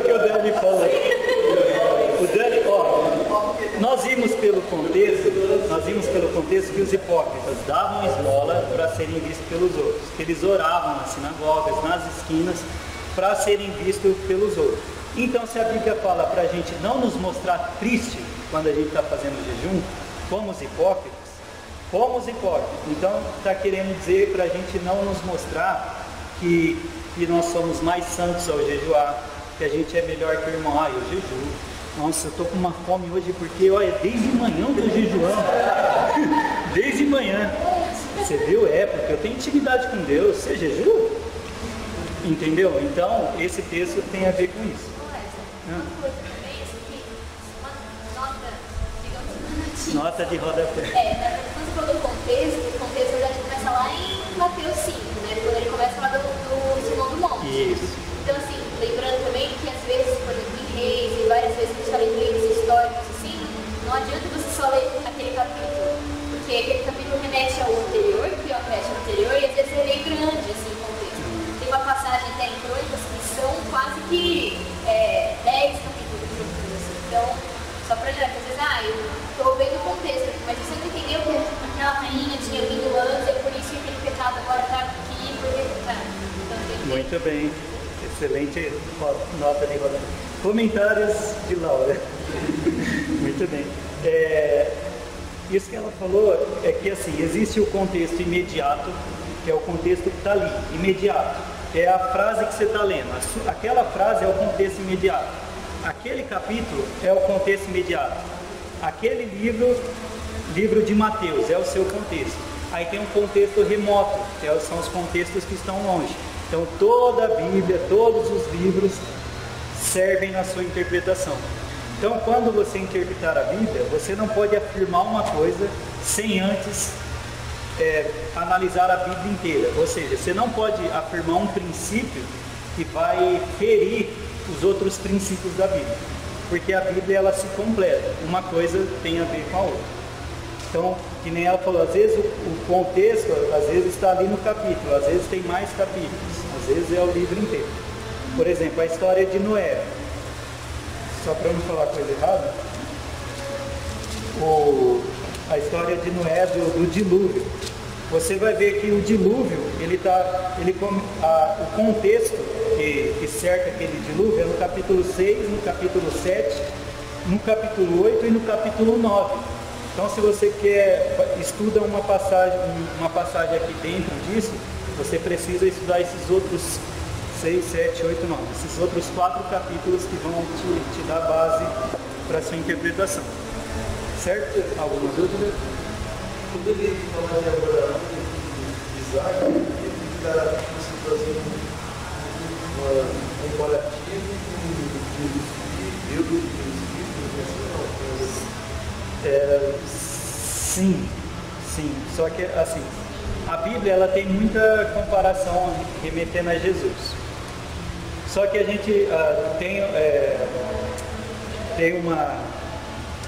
Speaker 1: que o Dani falou? O Dani, nós vimos pelo contexto que os hipócritas davam esmola para serem vistos pelos outros. Eles oravam nas sinagogas, nas esquinas, para serem vistos pelos outros. Então, se a Bíblia fala para a gente não nos mostrar triste quando a gente está fazendo jejum, como os hipócritas, então está querendo dizer para a gente não nos mostrar que nós somos mais santos ao jejuar, que a gente é melhor que o irmão. Eu jejuo. Nossa, eu estou com uma fome hoje porque, olha, desde manhã eu estou jejuando. Desde manhã. Você viu? Porque eu tenho intimidade com Deus. Você jejua? Entendeu? Então, esse texto tem a ver com isso. Nota de rodapé.
Speaker 3: Quando você falou do contexto, o contexto já começa lá em Mateus 5, né? Quando ele começa a falar do Sermão do Monte.
Speaker 1: Isso.
Speaker 3: Então, assim, lembrando também que às vezes, por exemplo, em Reis, e várias vezes que a gente está lendo livros históricos, assim, não adianta você só ler aquele capítulo, porque aquele capítulo remete ao anterior, que remete ao anterior, e às vezes é bem grande, assim, o contexto. Tem uma passagem até em Crônicas que são quase que 10 capítulos juntos, assim. Então, só para dizer, às vezes, eu estou vendo o contexto, mas você não entendeu que aquela rainha tinha vindo antes, é por isso que aquele pecado agora está aqui, porque está.
Speaker 1: Muito bem. Excelente nota de rodapé. Comentários de Laura. Muito bem. Isso que ela falou é que assim, existe o contexto imediato, que é o contexto que está ali, imediato. É a frase que você está lendo. Aquela frase é o contexto imediato. Aquele capítulo é o contexto imediato. Aquele livro de Mateus, é o seu contexto. Aí tem um contexto remoto, que são os contextos que estão longe. Então toda a Bíblia, todos os livros servem na sua interpretação. Então quando você interpretar a Bíblia, você não pode afirmar uma coisa sem antes analisar a Bíblia inteira. Ou seja, você não pode afirmar um princípio que vai ferir os outros princípios da Bíblia. Porque a Bíblia ela se completa, uma coisa tem a ver com a outra. Então, que nem ela falou, às vezes o contexto, às vezes está ali no capítulo, às vezes tem mais capítulos, às vezes é o livro inteiro. Por exemplo, a história de Noé. Só para não falar coisa errada, a história de Noé do dilúvio. Você vai ver que o dilúvio, o contexto que cerca aquele dilúvio é no capítulo 6, no capítulo 7, no capítulo 8 e no capítulo 9. Então, se você estuda uma passagem aqui dentro disso, você precisa estudar esses outros 6, 7, 8, 9, esses outros 4 capítulos que vão te dar base para a sua interpretação. Certo? Alguma dúvida?
Speaker 2: Quando ele fala de Abraão, de Isaac, ele está fazendo um comparativo com Jesus Cristo,
Speaker 1: Sim, só que assim, a Bíblia ela tem muita comparação remetendo a Jesus. Só que a gente tem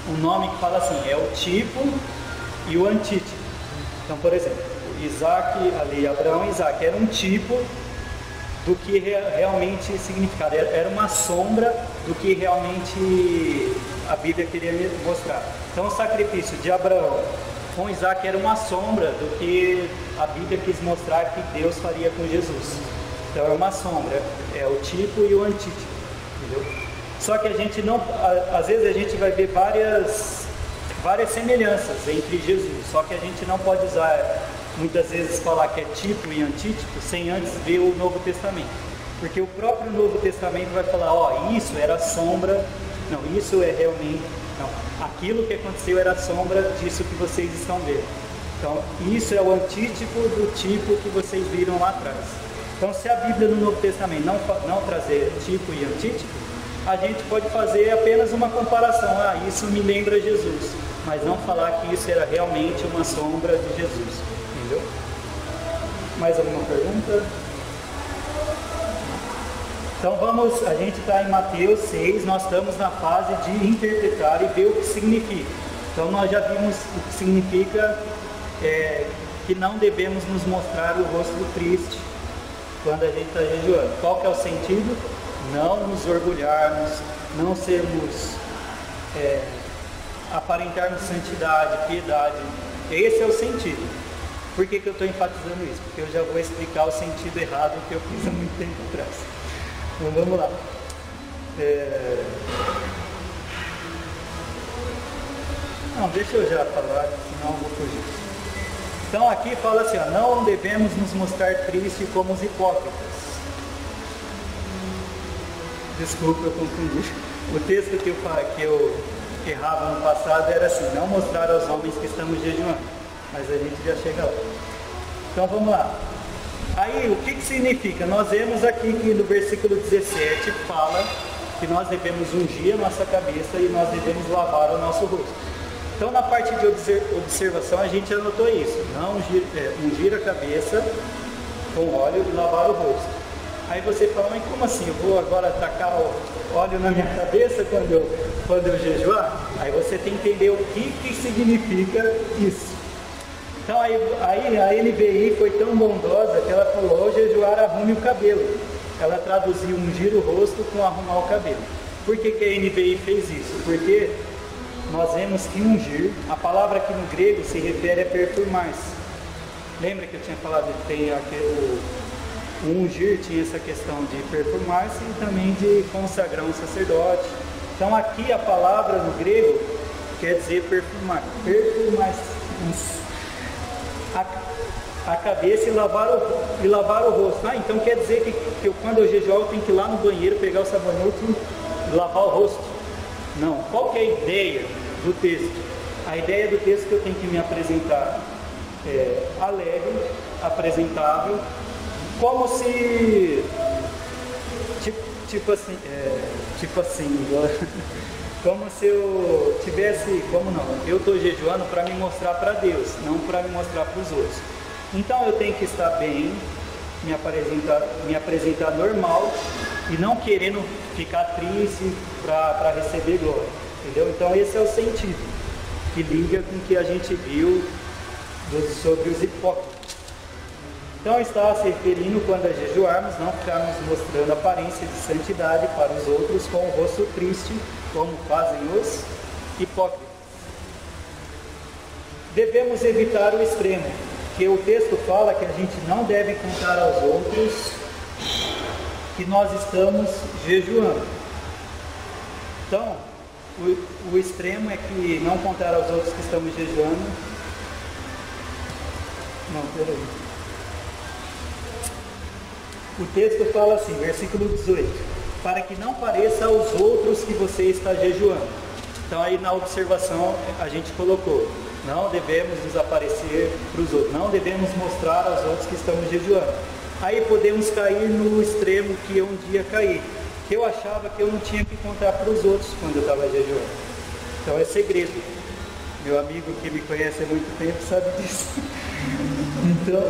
Speaker 1: um nome que fala assim, é o tipo e o antítipo. Então, por exemplo, Isaac, ali, Abraão e Isaac, era um tipo do que realmente significava, era uma sombra do que realmente a Bíblia queria mostrar. Então, o sacrifício de Abraão com Isaac era uma sombra do que a Bíblia quis mostrar que Deus faria com Jesus. Então, é uma sombra, é o tipo e o antítipo, entendeu? Só que a gente não, às vezes a gente vai ver várias semelhanças entre Jesus, só que a gente não pode usar, muitas vezes, falar que é tipo e antítipo sem antes ver o Novo Testamento, porque o próprio Novo Testamento vai falar, isso era sombra, não, isso é realmente, não, aquilo que aconteceu era sombra disso que vocês estão vendo. Então, isso é o antítipo do tipo que vocês viram lá atrás. Então, se a Bíblia no Novo Testamento não trazer tipo e antítipo, a gente pode fazer apenas uma comparação, isso me lembra Jesus, mas não falar que isso era realmente uma sombra de Jesus, entendeu? Mais alguma pergunta? Então a gente está em Mateus 6, nós estamos na fase de interpretar e ver o que significa. Então nós já vimos o que significa que não devemos nos mostrar o rosto triste quando a gente está jejuando. Qual que é o sentido? Não nos orgulharmos, não sermos, aparentarmos santidade, piedade. Esse é o sentido. Por que eu estou enfatizando isso? Porque eu já vou explicar o sentido errado que eu fiz há muito tempo atrás. Então vamos lá. Não, deixa eu já falar, senão eu vou fugir. Então aqui fala assim, não devemos nos mostrar tristes como os hipócritas. Desculpa, eu confundi. O texto que eu errava no passado era assim, não mostrar aos homens que estamos jejuando. Mas a gente já chega lá. Então vamos lá. Aí o que significa? Nós vemos aqui que no versículo 17 fala que nós devemos ungir a nossa cabeça e nós devemos lavar o nosso rosto. Então na parte de observação a gente anotou isso. Não ungir a cabeça com óleo e lavar o rosto. Aí você fala, mas como assim? Eu vou agora tacar óleo na minha cabeça quando eu jejuar? Aí você tem que entender o que significa isso. Então aí a NVI foi tão bondosa que ela falou, ao jejuar arrume o cabelo. Ela traduziu ungir o rosto com arrumar o cabelo. Por que a NVI fez isso? Porque nós vemos que ungir, a palavra aqui no grego se refere a perfumar-se. Lembra que eu tinha falado que tem o ungir tinha essa questão de perfumar-se e também de consagrar um sacerdote. Então aqui a palavra no grego quer dizer perfumar, perfumar-se a cabeça e lavar o rosto. Então quer dizer que quando eu jejuar eu tenho que ir lá no banheiro, pegar o sabonete e lavar o rosto? Não. Qual que é a ideia do texto? A ideia do texto é que eu tenho que me apresentar alegre, apresentável, como se tipo assim, como se eu tivesse, eu estou jejuando para me mostrar para Deus, não para me mostrar para os outros. Então eu tenho que estar bem, me apresentar normal e não querendo ficar triste para receber glória, entendeu? Então esse é o sentido que liga com o que a gente viu sobre os hipócritas. Então está se referindo quando a jejuarmos, não ficarmos mostrando aparência de santidade para os outros com o rosto triste, como fazem os hipócritas. Devemos evitar o extremo, que o texto fala que a gente não deve contar aos outros que nós estamos jejuando. Então, o extremo é que não contar aos outros que estamos jejuando. Não, peraí. O texto fala assim, versículo 18, para que não pareça aos outros que você está jejuando. Então aí na observação a gente colocou, não devemos nos aparecer para os outros, não devemos mostrar aos outros que estamos jejuando. Aí podemos cair no extremo que eu um dia caí, que eu achava que eu não tinha que contar para os outros quando eu estava jejuando. Então é segredo. Meu amigo que me conhece há muito tempo sabe disso. Então,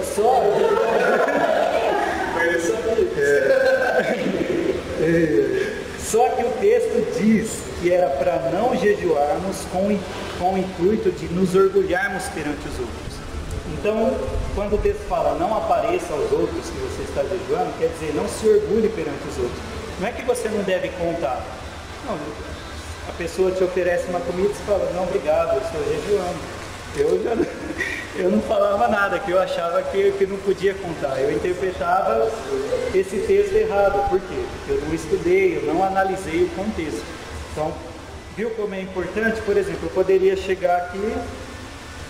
Speaker 1: só que o texto diz que era para não jejuarmos com o intuito de nos orgulharmos perante os outros. Então, quando o texto fala não apareça aos outros que você está jejuando, quer dizer, não se orgulhe perante os outros. Não é que você não deve contar. Não, a pessoa te oferece uma comida e você fala, não, obrigado, eu estou jejuando. Eu não falava nada, que eu achava que não podia contar. Eu interpretava esse texto errado. Por quê? Porque eu não estudei, eu não analisei o contexto. Então, viu como é importante? Por exemplo, eu poderia chegar aqui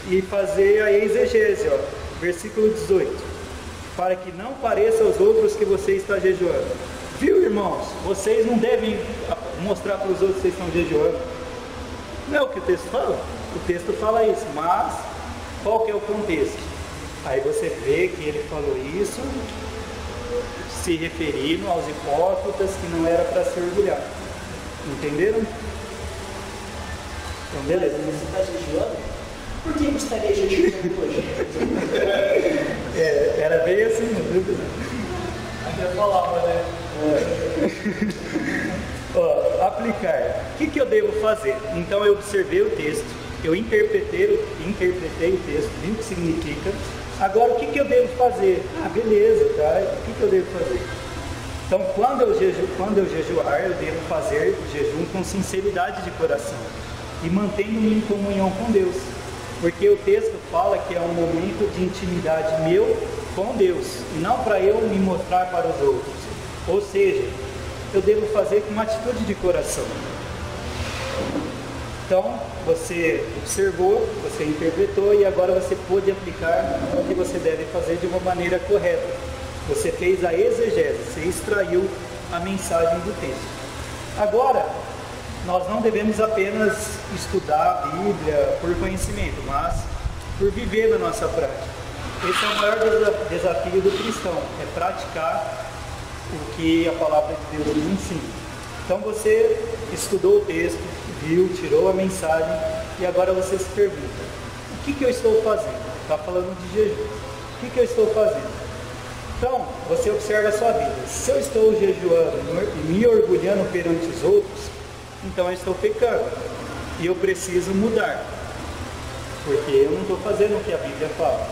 Speaker 1: e fazer a exegese, ó, versículo 18. Para que não pareça aos outros que você está jejuando. Viu, irmãos? Vocês não devem mostrar para os outros que vocês estão jejuando. Não é o que o texto fala? O texto fala isso, mas qual que é o contexto? Aí você vê que ele falou isso se referindo aos hipócritas que não era para se orgulhar. Entenderam? Então, beleza.
Speaker 6: Você está jejuando? Por que você estaria jejuando hoje?
Speaker 1: Era bem assim, viu?
Speaker 2: Aqui eu falava, né?
Speaker 1: Ó, aplicar. O que eu devo fazer? Então eu observei o texto, eu interpretei o texto, vi o que significa. Agora o que eu devo fazer? Ah, beleza, tá? O que eu devo fazer? Então quando eu jejuar, eu devo fazer o jejum com sinceridade de coração e mantendo-me em comunhão com Deus. Porque o texto fala que é um momento de intimidade meu com Deus, e não para eu me mostrar para os outros. Ou seja, eu devo fazer com uma atitude de coração. Então, você observou, você interpretou e agora você pôde aplicar o que você deve fazer de uma maneira correta. Você fez a exegese, você extraiu a mensagem do texto. Agora, nós não devemos apenas estudar a Bíblia por conhecimento, mas por viver na nossa prática. Esse é o maior desafio do cristão, é praticar o que a palavra de Deus nos ensina. Então você estudou o texto, viu, tirou a mensagem e agora você se pergunta, o que eu estou fazendo? Está falando de jejum. O que eu estou fazendo? Então, você observa a sua vida. Se eu estou jejuando e me orgulhando perante os outros, então eu estou pecando e eu preciso mudar, porque eu não estou fazendo o que a Bíblia fala.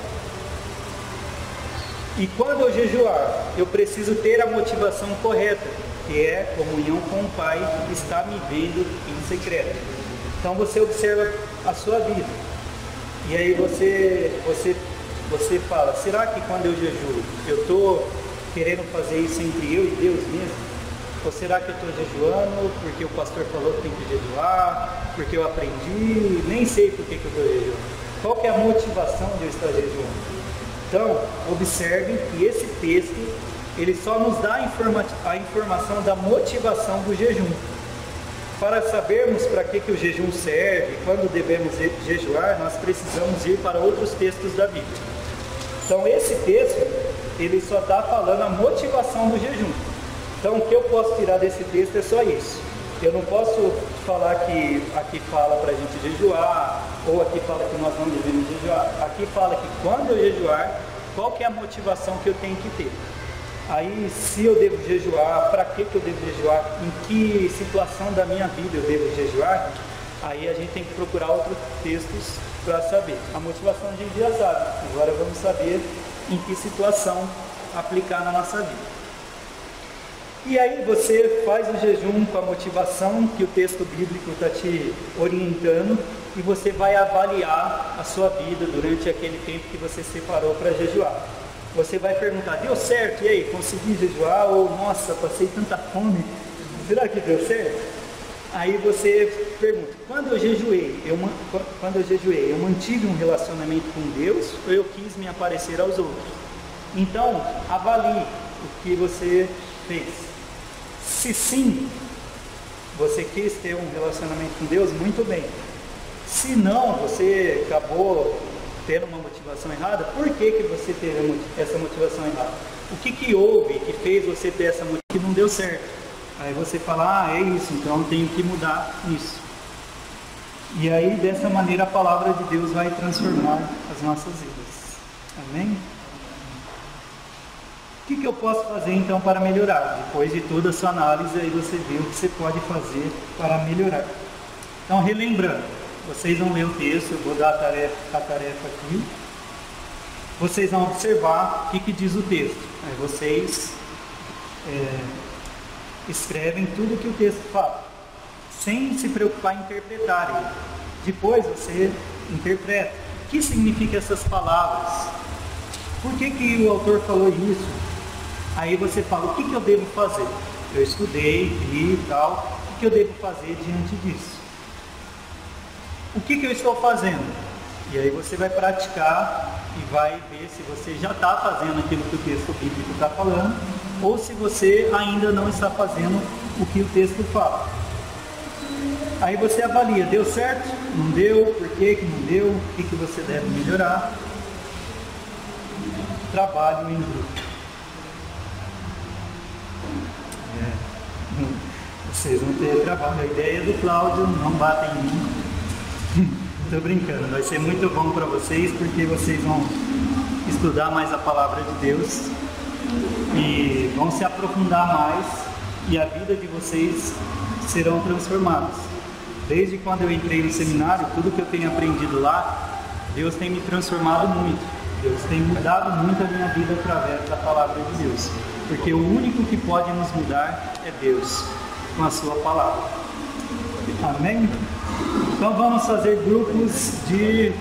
Speaker 1: E quando eu jejuar, eu preciso ter a motivação correta, que é comunhão com o Pai que está me vendo em secreto. Então você observa a sua vida. E aí você fala, será que quando eu jejuo, eu estou querendo fazer isso entre eu e Deus mesmo? Ou será que eu estou jejuando porque o pastor falou que tem que jejuar, porque eu aprendi, nem sei por que eu estou jejuando. Qual que é a motivação de eu estar jejuando? Então, observe que esse texto, ele só nos dá a informação da motivação do jejum. Para sabermos para que o jejum serve, quando devemos jejuar, nós precisamos ir para outros textos da Bíblia. Então, esse texto, ele só está falando a motivação do jejum. Então, o que eu posso tirar desse texto é só isso. Eu não posso falar que aqui fala para a gente jejuar, ou aqui fala que nós não devemos jejuar. Aqui fala que quando eu jejuar, qual que é a motivação que eu tenho que ter? Aí, se eu devo jejuar, para que eu devo jejuar, em que situação da minha vida eu devo jejuar, aí a gente tem que procurar outros textos para saber. A motivação a gente já sabe, agora vamos saber em que situação aplicar na nossa vida. E aí você faz o jejum com a motivação que o texto bíblico está te orientando e você vai avaliar a sua vida durante aquele tempo que você separou para jejuar. Você vai perguntar, deu certo? E aí, consegui jejuar? Ou, nossa, passei tanta fome, será que deu certo? Aí você pergunta, quando eu jejuei, eu mantive um relacionamento com Deus ou eu quis me aparecer aos outros? Então, avalie o que você fez. Se sim, você quis ter um relacionamento com Deus, muito bem. Se não, você acabou tendo uma motivação errada, por que você teve essa motivação errada? o que houve que fez você ter essa mudança que não deu certo? Aí você fala, é isso, então eu tenho que mudar isso. E aí, dessa maneira, a palavra de Deus vai transformar as nossas vidas. Amém? O que eu posso fazer então para melhorar? Depois de toda a sua análise, aí você vê o que você pode fazer para melhorar. Então, relembrando, vocês vão ler o texto, eu vou dar a tarefa aqui. Vocês vão observar o que diz o texto. Aí vocês escrevem tudo o que o texto fala, sem se preocupar em interpretarem. Depois você interpreta. O que significam essas palavras? Por que o autor falou isso? Aí você fala, o que eu devo fazer? Eu estudei, li e tal, o que eu devo fazer diante disso? O que eu estou fazendo? E aí você vai praticar e vai ver se você já está fazendo aquilo que o texto bíblico está falando, ou se você ainda não está fazendo o que o texto fala. Aí você avalia, deu certo? Não deu? Por que não deu? O que você deve melhorar? Trabalho em grupo. Vocês vão ter trabalho. A ideia do Cláudio, não batem em mim. Estou brincando, vai ser muito bom para vocês, porque vocês vão estudar mais a palavra de Deus e vão se aprofundar mais, e a vida de vocês serão transformadas. Desde quando eu entrei no seminário, tudo que eu tenho aprendido lá, Deus tem me transformado muito. Deus tem mudado muito a minha vida através da palavra de Deus, porque o único que pode nos mudar é Deus, com a sua palavra. Amém? Então vamos fazer grupos de